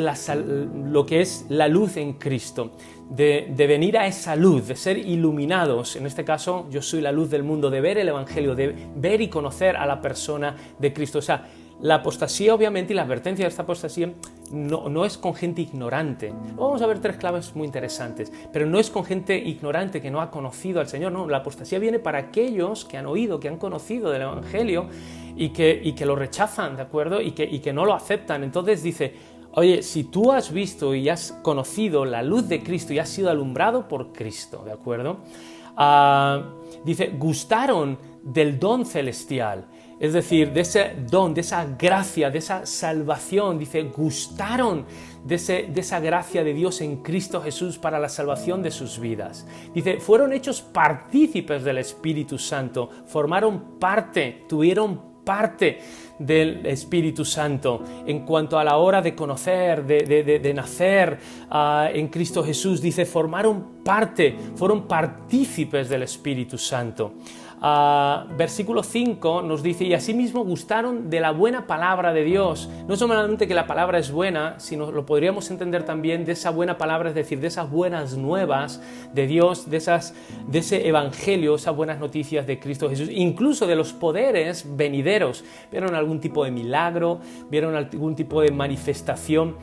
la luz en Cristo, de venir a esa luz, de ser iluminados. En este caso, yo soy la luz del mundo, de ver el Evangelio, de ver y conocer a la persona de Cristo. O sea, la apostasía, obviamente, y la advertencia de esta apostasía no es con gente ignorante. Vamos a ver 3 claves muy interesantes, pero no es con gente ignorante que no ha conocido al Señor. No, la apostasía viene para aquellos que han oído, que han conocido del Evangelio y que lo rechazan, ¿de acuerdo? Y que no lo aceptan. Entonces dice, oye, si tú has visto y has conocido la luz de Cristo y has sido alumbrado por Cristo, ¿de acuerdo? Dice, gustaron del don celestial, es decir, de ese don, de esa gracia, de esa salvación. Dice, gustaron de esa gracia de Dios en Cristo Jesús para la salvación de sus vidas. Dice, fueron hechos partícipes del Espíritu Santo, formaron parte, tuvieron parte del Espíritu Santo en cuanto a la hora de conocer, de nacer en Cristo Jesús. Dice, formaron parte, fueron partícipes del Espíritu Santo. Versículo 5 nos dice, y asimismo gustaron de la buena palabra de Dios. No solamente que la palabra es buena, sino lo podríamos entender también de esa buena palabra, es decir, de esas buenas nuevas de Dios, de ese evangelio, esas buenas noticias de Cristo Jesús, incluso de los poderes venideros. Vieron algún tipo de milagro, vieron algún tipo de manifestación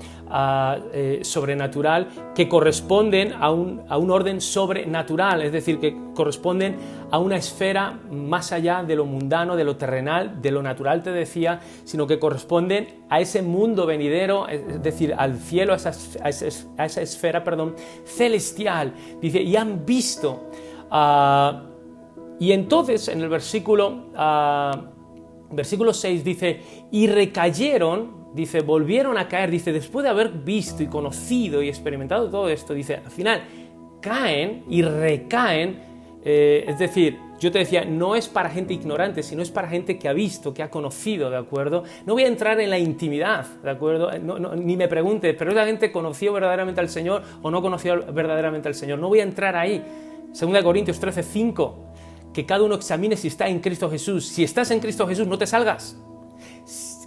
sobrenatural que corresponden a un orden sobrenatural, es decir, que corresponden a una esfera más allá de lo mundano, de lo terrenal, de lo natural, te decía, sino que corresponden a ese mundo venidero, es decir, al cielo, a esa esfera, celestial. Dice, y han visto. Y entonces, en el versículo 6 dice, y recayeron, dice, volvieron a caer, dice, después de haber visto y conocido y experimentado todo esto, dice, al final caen y recaen. Es decir, yo te decía, no es para gente ignorante, sino es para gente que ha visto, que ha conocido, ¿de acuerdo? No voy a entrar en la intimidad, ¿de acuerdo? Ni me preguntes, pero esa gente conoció verdaderamente al Señor o no conoció verdaderamente al Señor. No voy a entrar ahí. 2 Corintios 13:5, que cada uno examine si está en Cristo Jesús. Si estás en Cristo Jesús, no te salgas.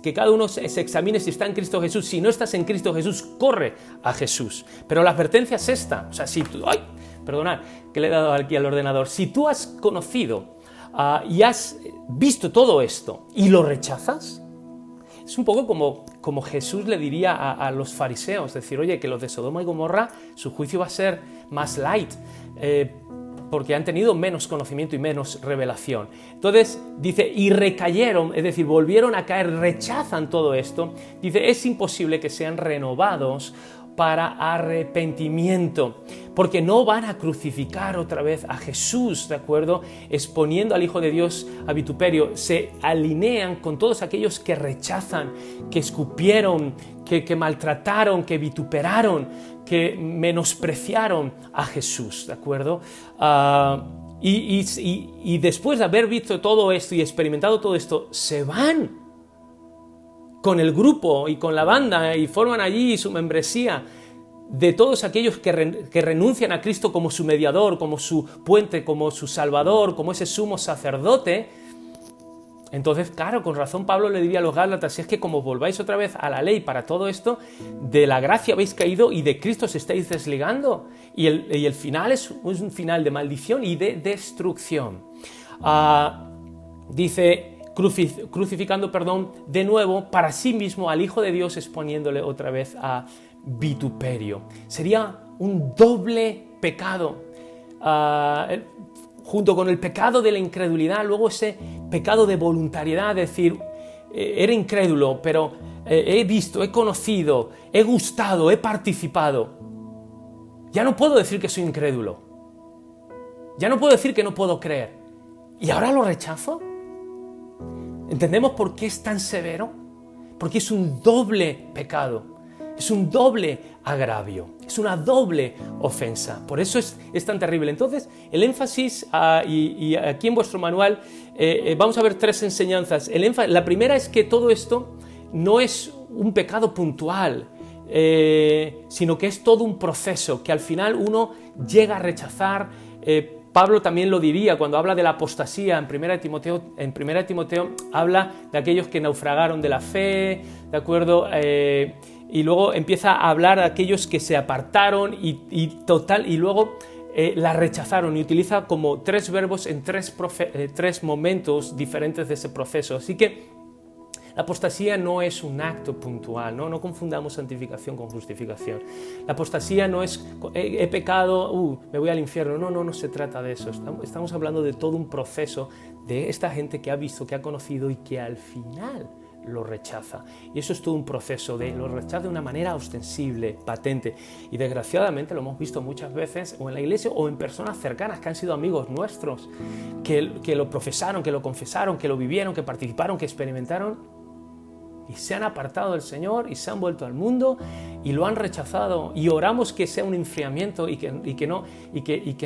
Que cada uno se examine si está en Cristo Jesús. Si no estás en Cristo Jesús, corre a Jesús. Pero la advertencia es esta. O sea, si tú... Perdonad, que le he dado aquí al ordenador. Si tú has conocido y has visto todo esto y lo rechazas, es un poco como Jesús le diría a los fariseos, decir, oye, que los de Sodoma y Gomorra, su juicio va a ser más light, porque han tenido menos conocimiento y menos revelación. Entonces dice, y recayeron, es decir, volvieron a caer, rechazan todo esto. Dice, es imposible que sean renovados para arrepentimiento, porque no van a crucificar otra vez a Jesús, ¿de acuerdo? Exponiendo al Hijo de Dios a vituperio. Se alinean con todos aquellos que rechazan, que escupieron, que maltrataron, que vituperaron, que menospreciaron a Jesús, ¿de acuerdo? Y después de haber visto todo esto y experimentado todo esto, se van con el grupo y con la banda y forman allí su membresía de todos aquellos que renuncian a Cristo como su mediador, como su puente, como su salvador, como ese sumo sacerdote. Entonces, claro, con razón Pablo le diría a los Gálatas, si es que como volváis otra vez a la ley para todo esto, de la gracia habéis caído y de Cristo os estáis desligando. Y el final es un final de maldición y de destrucción. Dice, crucificando de nuevo para sí mismo al Hijo de Dios, exponiéndole otra vez a vituperio. Sería un doble pecado, junto con el pecado de la incredulidad, luego ese pecado de voluntariedad, es decir, era incrédulo, pero he visto, he conocido, he gustado, he participado. Ya no puedo decir que soy incrédulo. Ya no puedo decir que no puedo creer. ¿Y ahora lo rechazo? ¿Entendemos por qué es tan severo? Porque es un doble pecado, es un doble agravio, es una doble ofensa. Por eso es tan terrible. Entonces, el énfasis, y aquí en vuestro manual vamos a ver 3 enseñanzas. La primera es que todo esto no es un pecado puntual, sino que es todo un proceso, que al final uno llega a rechazar. Pablo también lo diría cuando habla de la apostasía en 1 Timoteo habla de aquellos que naufragaron de la fe, ¿de acuerdo? Y luego empieza a hablar de aquellos que se apartaron y luego la rechazaron, y utiliza como 3 verbos en 3 momentos diferentes de ese proceso. Así que la apostasía no es un acto puntual, no confundamos santificación con justificación. La apostasía no es he pecado, me voy al infierno. No se trata de eso. Estamos hablando de todo un proceso de esta gente que ha visto, que ha conocido y que al final lo rechaza. Y eso es todo un proceso lo rechaza de una manera ostensible, patente. Y desgraciadamente lo hemos visto muchas veces o en la iglesia o en personas cercanas que han sido amigos nuestros, que lo profesaron, que lo confesaron, que lo vivieron, que participaron, que experimentaron, y se han apartado del Señor y se han vuelto al mundo y lo han rechazado. Y oramos que sea un enfriamiento y que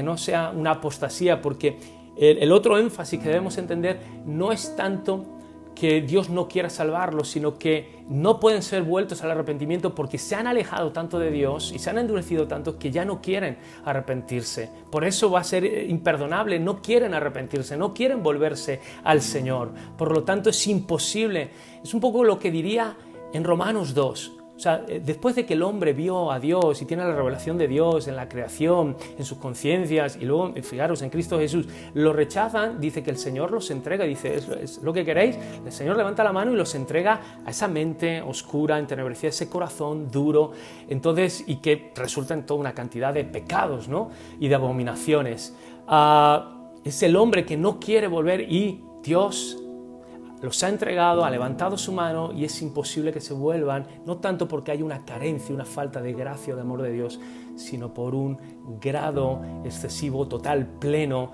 no sea una apostasía, porque el otro énfasis que debemos entender no es tanto que Dios no quiera salvarlos, sino que no pueden ser vueltos al arrepentimiento porque se han alejado tanto de Dios y se han endurecido tanto que ya no quieren arrepentirse. Por eso va a ser imperdonable, no quieren arrepentirse, no quieren volverse al Señor. Por lo tanto es imposible. Es un poco lo que diría en Romanos 2. O sea, después de que el hombre vio a Dios y tiene la revelación de Dios en la creación, en sus conciencias, y luego, fijaros, en Cristo Jesús, lo rechazan, dice que el Señor los entrega, dice, es lo que queréis, el Señor levanta la mano y los entrega a esa mente oscura, entenebrecida, ese corazón duro, entonces, y que resulta en toda una cantidad de pecados, ¿no? Y de abominaciones. Es el hombre que no quiere volver y Dios los ha entregado, ha levantado su mano y es imposible que se vuelvan, no tanto porque hay una carencia, una falta de gracia o de amor de Dios, sino por un grado excesivo, total, pleno,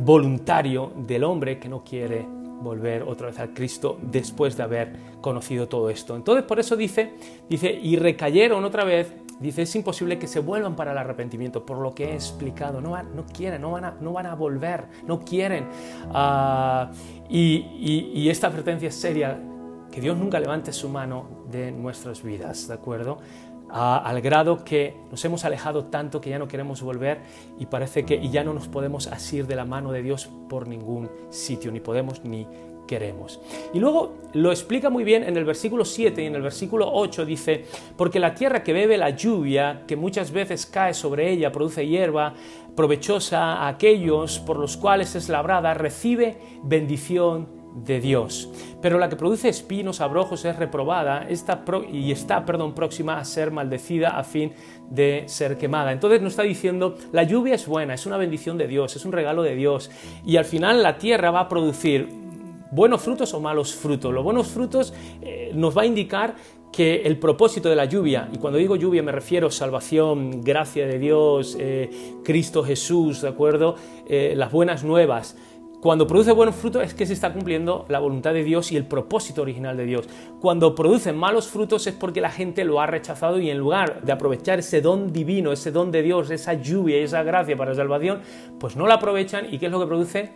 voluntario del hombre que no quiere volver otra vez al Cristo después de haber conocido todo esto. Entonces por eso dice, y recayeron otra vez. Dice, es imposible que se vuelvan para el arrepentimiento, por lo que he explicado. No quieren, no van a volver, no quieren. Y esta advertencia es seria, que Dios nunca levante su mano de nuestras vidas, ¿de acuerdo? Al grado que nos hemos alejado tanto que ya no queremos volver y parece que ya no nos podemos asir de la mano de Dios por ningún sitio, ni podemos ni queremos. Y luego lo explica muy bien en el versículo 7 y en el versículo 8 dice, porque la tierra que bebe la lluvia, que muchas veces cae sobre ella, produce hierba provechosa a aquellos por los cuales es labrada, recibe bendición de Dios. Pero la que produce espinos, abrojos, es reprobada está próxima a ser maldecida a fin de ser quemada. Entonces nos está diciendo, la lluvia es buena, es una bendición de Dios, es un regalo de Dios, y al final la tierra va a producir buenos frutos o malos frutos. Los buenos frutos nos va a indicar que el propósito de la lluvia, y cuando digo lluvia me refiero a salvación, gracia de Dios, Cristo Jesús, ¿de acuerdo? Las buenas nuevas. Cuando produce buenos frutos es que se está cumpliendo la voluntad de Dios y el propósito original de Dios. Cuando producen malos frutos es porque la gente lo ha rechazado y en lugar de aprovechar ese don divino, ese don de Dios, esa lluvia, esa gracia para la salvación, pues no la aprovechan. ¿Y qué es lo que produce?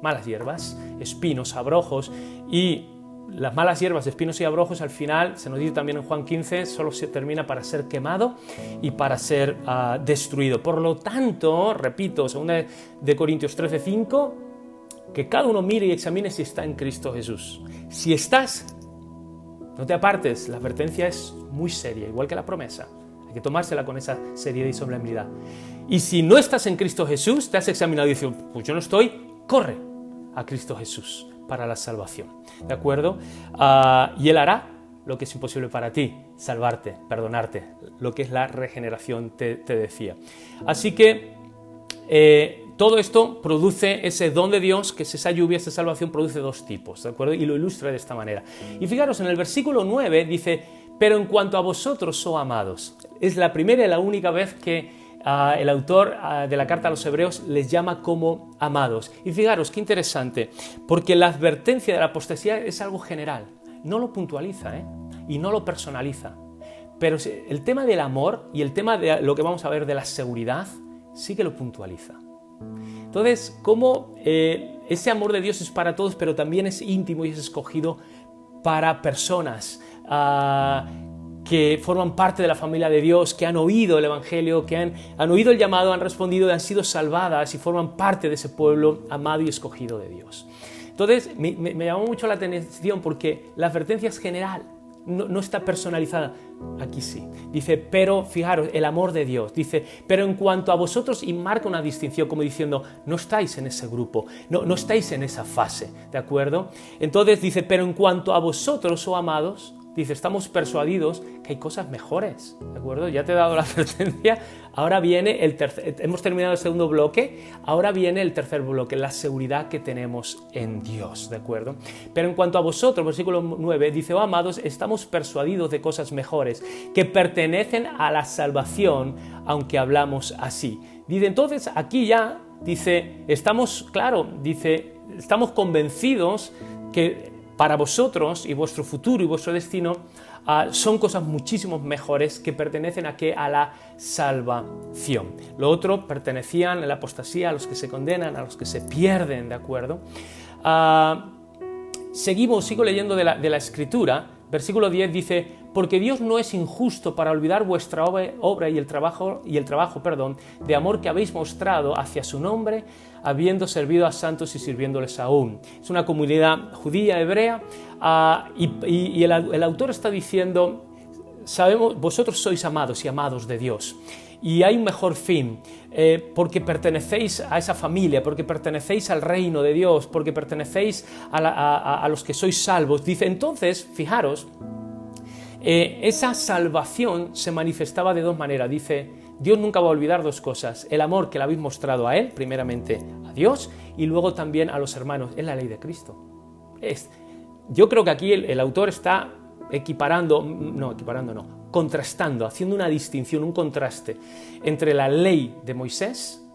Malas hierbas, espinos, abrojos, y las malas hierbas, espinos y abrojos al final, se nos dice también en Juan 15, solo se termina para ser quemado y para ser destruido. Por lo tanto, repito, 2 de Corintios 13:5, que cada uno mire y examine si está en Cristo Jesús. Si estás, no te apartes, la advertencia es muy seria, igual que la promesa. Hay que tomársela con esa seriedad y solemnidad. Y si no estás en Cristo Jesús, te has examinado y dices, pues yo no estoy, corre a Cristo Jesús para la salvación, ¿de acuerdo? Y Él hará lo que es imposible para ti, salvarte, perdonarte, lo que es la regeneración, te decía. Así que todo esto produce ese don de Dios, que es esa lluvia, esa salvación, produce dos tipos, ¿de acuerdo? Y lo ilustra de esta manera. Y fijaros, en el versículo 9 dice, pero en cuanto a vosotros, oh amados, es la primera y la única vez que el autor de la carta a los hebreos les llama como amados. Y fijaros, qué interesante, porque la advertencia de la apostasía es algo general, no lo puntualiza, y no lo personaliza. Pero el tema del amor y el tema de lo que vamos a ver de la seguridad sí que lo puntualiza. Entonces, como ese amor de Dios es para todos, pero también es íntimo y es escogido para personas que forman parte de la familia de Dios, que han oído el Evangelio, que han oído el llamado, han respondido, han sido salvadas y forman parte de ese pueblo amado y escogido de Dios. Entonces, me llamó mucho la atención porque la advertencia es general, no está personalizada. Aquí sí. Dice, pero fijaros, el amor de Dios. Dice, pero en cuanto a vosotros, y marca una distinción como diciendo, no estáis en ese grupo, no estáis en esa fase, ¿de acuerdo? Entonces dice, pero en cuanto a vosotros, oh amados, dice, estamos persuadidos que hay cosas mejores, ¿de acuerdo? Ya te he dado la advertencia, ahora viene el tercer, hemos terminado el segundo bloque, ahora viene el tercer bloque, la seguridad que tenemos en Dios, ¿de acuerdo? Pero en cuanto a vosotros, versículo 9, dice, oh amados, estamos persuadidos de cosas mejores, que pertenecen a la salvación, aunque hablamos así. Dice, entonces, aquí ya, dice, estamos convencidos que para vosotros y vuestro futuro y vuestro destino son cosas muchísimo mejores que pertenecen a la salvación. Lo otro pertenecían a la apostasía, a los que se condenan, a los que se pierden, ¿de acuerdo? Sigo leyendo de la Escritura. Versículo 10 dice, porque Dios no es injusto para olvidar vuestra obra y el trabajo de amor que habéis mostrado hacia su nombre, habiendo servido a santos y sirviéndoles aún. Es una comunidad judía, hebrea, y el autor está diciendo, sabemos, vosotros sois amados y amados de Dios, y hay un mejor fin, porque pertenecéis a esa familia, porque pertenecéis al reino de Dios, porque pertenecéis a los que sois salvos. Dice, entonces, fijaros, esa salvación se manifestaba de dos maneras. Dice, Dios nunca va a olvidar dos cosas, el amor que le habéis mostrado a Él, primeramente a Dios, y luego también a los hermanos, es la ley de Cristo. Yo creo que aquí el autor está contrastando, haciendo una distinción, un contraste entre la ley de Moisés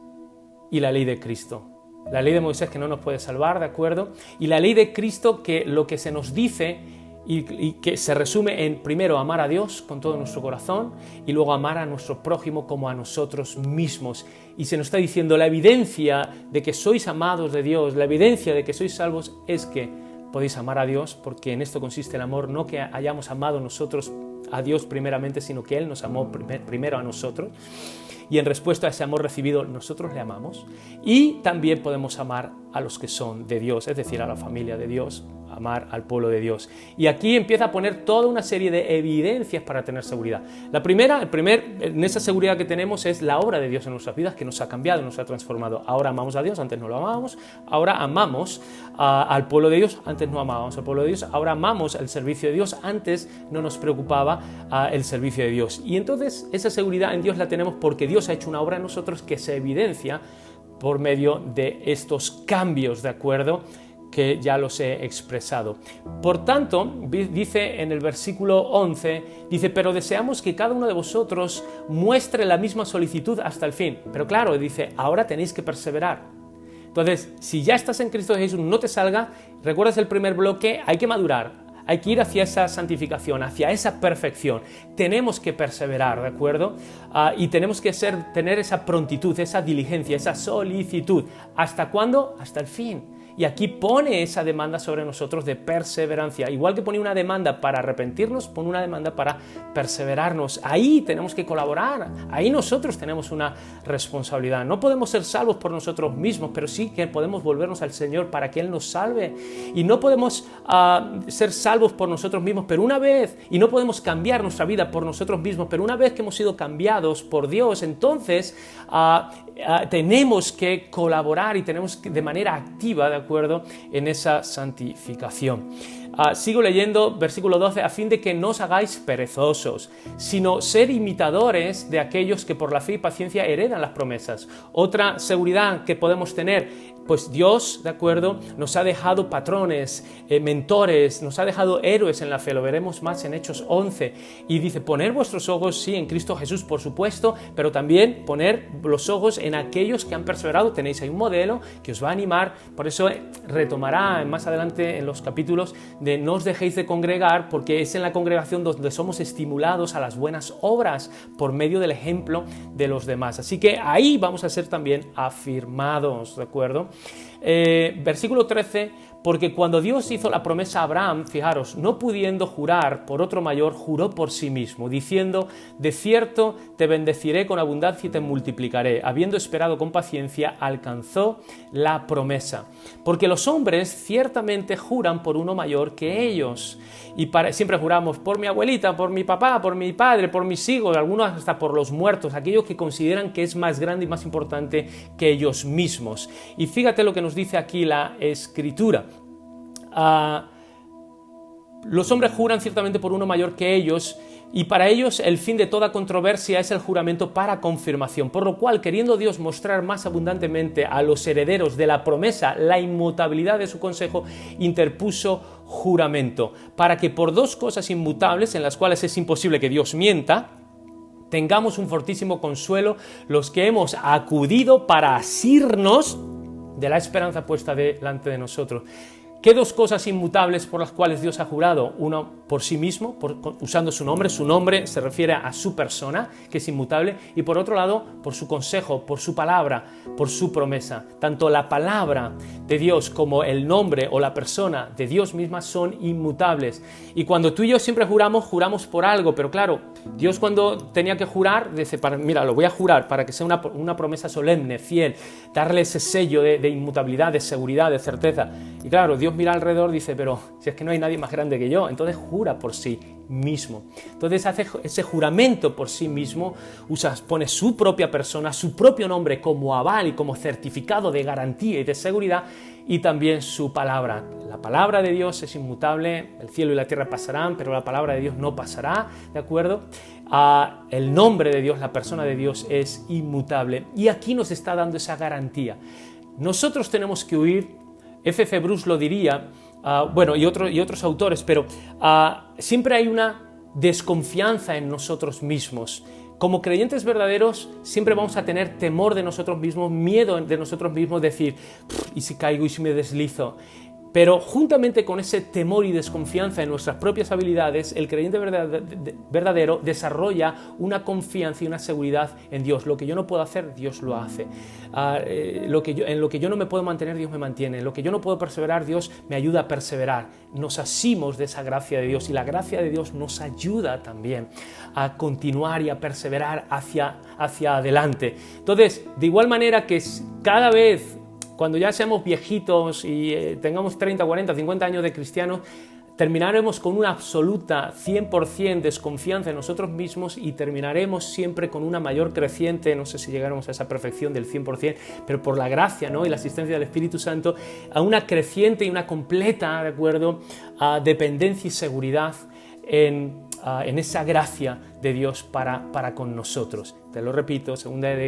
y la ley de Cristo. La ley de Moisés que no nos puede salvar, ¿de acuerdo? Y la ley de Cristo que lo que se nos dice y que se resume en, primero, amar a Dios con todo nuestro corazón y luego amar a nuestro prójimo como a nosotros mismos. Y se nos está diciendo, la evidencia de que sois amados de Dios, la evidencia de que sois salvos es que podéis amar a Dios, porque en esto consiste el amor, no que hayamos amado nosotros a Dios primeramente, sino que Él nos amó primero a nosotros, y en respuesta a ese amor recibido nosotros le amamos, y también podemos amar a los que son de Dios, es decir, a la familia de Dios, amar al pueblo de Dios. Y aquí empieza a poner toda una serie de evidencias para tener seguridad. La primera, en esa seguridad que tenemos es la obra de Dios en nuestras vidas, que nos ha cambiado, nos ha transformado. Ahora amamos a Dios, antes no lo amábamos. Ahora amamos al pueblo de Dios, antes no amábamos al pueblo de Dios. Ahora amamos el servicio de Dios, antes no nos preocupaba el servicio de Dios. Y entonces esa seguridad en Dios la tenemos porque Dios ha hecho una obra en nosotros que se evidencia por medio de estos cambios, ¿de acuerdo?, que ya los he expresado. Por tanto, dice en el versículo 11, dice, pero deseamos que cada uno de vosotros muestre la misma solicitud hasta el fin. Pero claro, dice, ahora tenéis que perseverar. Entonces, si ya estás en Cristo Jesús, no te salga, recuerdas el primer bloque, hay que madurar, hay que ir hacia esa santificación, hacia esa perfección. Tenemos que perseverar, ¿de acuerdo? Y tenemos que tener esa prontitud, esa diligencia, esa solicitud. ¿Hasta cuándo? Hasta el fin. Y aquí pone esa demanda sobre nosotros de perseverancia. Igual que pone una demanda para arrepentirnos, pone una demanda para perseverarnos. Ahí tenemos que colaborar. Ahí nosotros tenemos una responsabilidad. No podemos ser salvos por nosotros mismos, pero sí que podemos volvernos al Señor para que Él nos salve. Y no podemos ser salvos por nosotros mismos, pero una vez, y no podemos cambiar nuestra vida por nosotros mismos, pero una vez que hemos sido cambiados por Dios, entonces tenemos que colaborar y tenemos que, de manera activa, ¿de acuerdo?, en esa santificación. Sigo leyendo, versículo 12, a fin de que no os hagáis perezosos, sino ser imitadores de aquellos que por la fe y paciencia heredan las promesas. Otra seguridad que podemos tener, pues Dios, ¿de acuerdo?, nos ha dejado patrones, mentores, nos ha dejado héroes en la fe, lo veremos más en Hechos 11, y dice, poner vuestros ojos, sí, en Cristo Jesús, por supuesto, pero también poner los ojos en aquellos que han perseverado. Tenéis ahí un modelo que os va a animar, por eso retomará más adelante en los capítulos de no os dejéis de congregar, porque es en la congregación donde somos estimulados a las buenas obras por medio del ejemplo de los demás. Así que ahí vamos a ser también afirmados, ¿de acuerdo? Versículo 13, porque cuando Dios hizo la promesa a Abraham, fijaros, no pudiendo jurar por otro mayor, juró por sí mismo, diciendo, de cierto te bendeciré con abundancia y te multiplicaré. Habiendo esperado con paciencia, alcanzó la promesa. Porque los hombres ciertamente juran por uno mayor que ellos. Y siempre juramos por mi abuelita, por mi papá, por mi padre, por mis hijos, algunos hasta por los muertos, aquellos que consideran que es más grande y más importante que ellos mismos. Y fíjate lo que nos dice aquí la Escritura. Los hombres juran ciertamente por uno mayor que ellos, y para ellos el fin de toda controversia es el juramento para confirmación, por lo cual, queriendo Dios mostrar más abundantemente a los herederos de la promesa la inmutabilidad de su consejo, interpuso juramento, para que por dos cosas inmutables, en las cuales es imposible que Dios mienta, tengamos un fortísimo consuelo los que hemos acudido para asirnos de la esperanza puesta delante de nosotros. ¿Qué dos cosas inmutables por las cuales Dios ha jurado? Uno, por sí mismo, usando su nombre se refiere a su persona, que es inmutable, y por otro lado, por su consejo, por su palabra, por su promesa. Tanto la palabra de Dios como el nombre o la persona de Dios misma son inmutables. Y cuando tú y yo siempre juramos por algo, pero claro, Dios cuando tenía que jurar, dice, mira, lo voy a jurar para que sea una promesa solemne, fiel, darle ese sello de inmutabilidad, de seguridad, de certeza. Y claro, Dios mira alrededor y dice, pero si es que no hay nadie más grande que yo, entonces jura por sí mismo. Entonces hace ese juramento por sí mismo, pone su propia persona, su propio nombre como aval y como certificado de garantía y de seguridad, y también su palabra. La palabra de Dios es inmutable, el cielo y la tierra pasarán, pero la palabra de Dios no pasará, ¿de acuerdo? El nombre de Dios, la persona de Dios es inmutable, y aquí nos está dando esa garantía. Nosotros tenemos que huir. F.F. Bruce lo diría, y otros autores, pero siempre hay una desconfianza en nosotros mismos. Como creyentes verdaderos siempre vamos a tener temor de nosotros mismos, miedo de nosotros mismos, decir, ¿y si caigo y si me deslizo? Pero juntamente con ese temor y desconfianza en nuestras propias habilidades, el creyente verdadero desarrolla una confianza y una seguridad en Dios. Lo que yo no puedo hacer, Dios lo hace. En lo que yo no me puedo mantener, Dios me mantiene. En lo que yo no puedo perseverar, Dios me ayuda a perseverar. Nos asimos de esa gracia de Dios, y la gracia de Dios nos ayuda también a continuar y a perseverar hacia adelante. Entonces, de igual manera que cada vez, cuando ya seamos viejitos y tengamos 30, 40, 50 años de cristianos, terminaremos con una absoluta 100% desconfianza en nosotros mismos, y terminaremos siempre con una mayor creciente, no sé si llegaremos a esa perfección del 100%, pero por la gracia, ¿no?, y la asistencia del Espíritu Santo, a una creciente y una completa, ¿de acuerdo?, dependencia y seguridad en esa gracia de Dios para con nosotros. Te lo repito, 2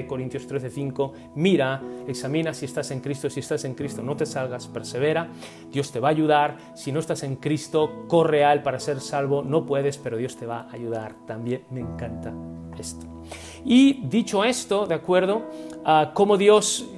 Corintios 13:5, mira, examina si estás en Cristo. Si estás en Cristo, no te salgas, persevera, Dios te va a ayudar. Si no estás en Cristo, corre a Él para ser salvo. No puedes, pero Dios te va a ayudar. También me encanta esto. Y dicho esto, ¿de acuerdo?, como Dios,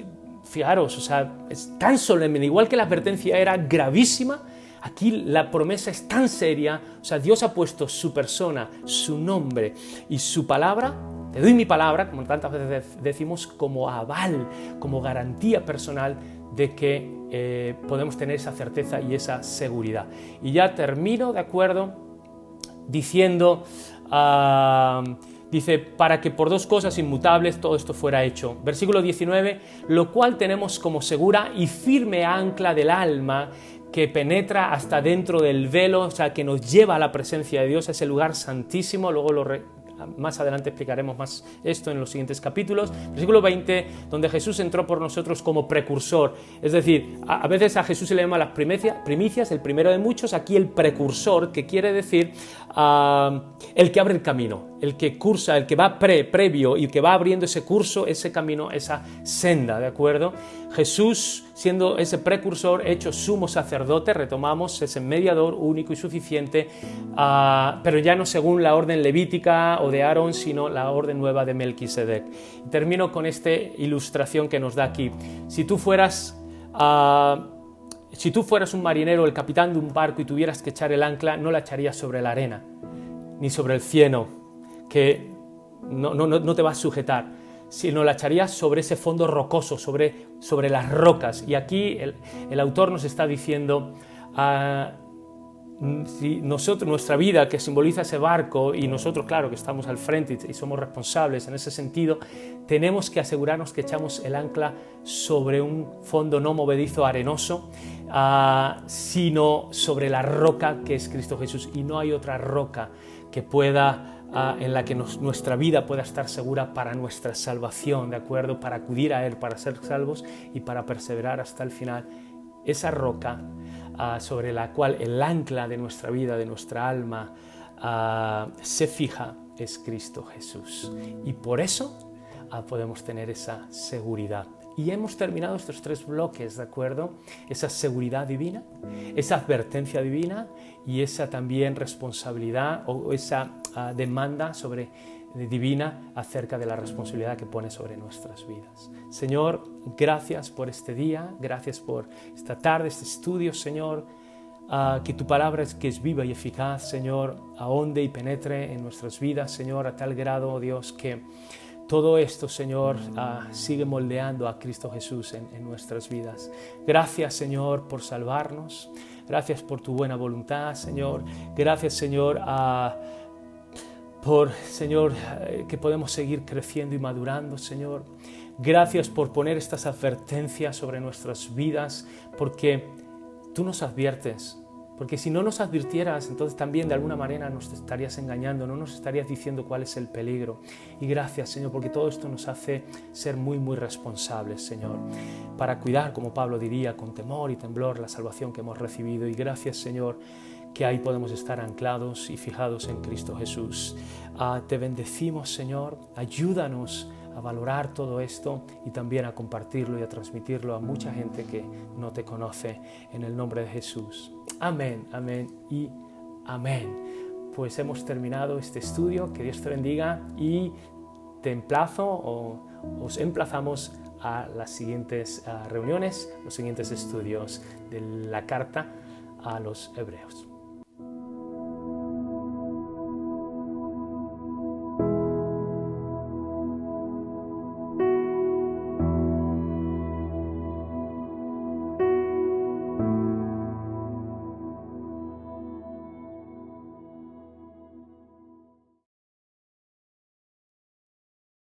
fijaros, o sea, es tan solemne, igual que la advertencia era gravísima, aquí la promesa es tan seria. O sea, Dios ha puesto su persona, su nombre y su palabra. Te doy mi palabra, como tantas veces decimos, como aval, como garantía personal de que podemos tener esa certeza y esa seguridad. Y ya termino, ¿de acuerdo?, diciendo, dice, para que por dos cosas inmutables todo esto fuera hecho. Versículo 19, lo cual tenemos como segura y firme ancla del alma, que penetra hasta dentro del velo, o sea, que nos lleva a la presencia de Dios, a ese lugar santísimo. Luego lo más adelante explicaremos más esto en los siguientes capítulos. Versículo 20, donde Jesús entró por nosotros como precursor. Es decir, a veces a Jesús se le llama las primicias, el primero de muchos, aquí el precursor, que quiere decir el que abre el camino, el que cursa, el que va previo y que va abriendo ese curso, ese camino, esa senda, ¿de acuerdo? Jesús, siendo ese precursor, hecho sumo sacerdote, retomamos, es el mediador único y suficiente, pero ya no según la orden levítica o de Aarón, sino la orden nueva de Melquisedec. Y termino con esta ilustración que nos da aquí. Si tú fueras un marinero, el capitán de un barco, y tuvieras que echar el ancla, no la echarías sobre la arena, ni sobre el cieno, que no te va a sujetar, sino la echarías sobre ese fondo rocoso, sobre las rocas. Y aquí el autor nos está diciendo, si nosotros, nuestra vida, que simboliza ese barco, y nosotros, claro, que estamos al frente y somos responsables en ese sentido, tenemos que asegurarnos que echamos el ancla sobre un fondo no movedizo, arenoso, sino sobre la roca que es Cristo Jesús. Y no hay otra roca que pueda en la que nuestra vida pueda estar segura para nuestra salvación, ¿de acuerdo? Para acudir a Él, para ser salvos y para perseverar hasta el final. Esa roca sobre la cual el ancla de nuestra vida, de nuestra alma, se fija, es Cristo Jesús. Y por eso podemos tener esa seguridad. Y hemos terminado estos 3 bloques, ¿de acuerdo? Esa seguridad divina, esa advertencia divina y esa también responsabilidad o esa demanda divina acerca de la responsabilidad que pone sobre nuestras vidas. Señor, gracias por este día, gracias por esta tarde, este estudio, Señor, que tu palabra que es viva y eficaz, Señor, ahonde y penetre en nuestras vidas, Señor, a tal grado, oh Dios, que todo esto, Señor, sigue moldeando a Cristo Jesús en nuestras vidas. Gracias, Señor, por salvarnos. Gracias por tu buena voluntad, Señor. Gracias, Señor, Señor, que podemos seguir creciendo y madurando, Señor. Gracias por poner estas advertencias sobre nuestras vidas, porque tú nos adviertes. Porque si no nos advirtieras, entonces también de alguna manera nos estarías engañando, no nos estarías diciendo cuál es el peligro. Y gracias, Señor, porque todo esto nos hace ser muy, muy responsables, Señor, para cuidar, como Pablo diría, con temor y temblor la salvación que hemos recibido. Y gracias, Señor, que ahí podemos estar anclados y fijados en Cristo Jesús. Te bendecimos, Señor, ayúdanos a valorar todo esto y también a compartirlo y a transmitirlo a mucha gente que no te conoce, en el nombre de Jesús. Amén, amén y amén. Pues hemos terminado este estudio, que Dios te bendiga y te emplazo o os emplazamos a las siguientes reuniones, los siguientes estudios de la carta a los Hebreos.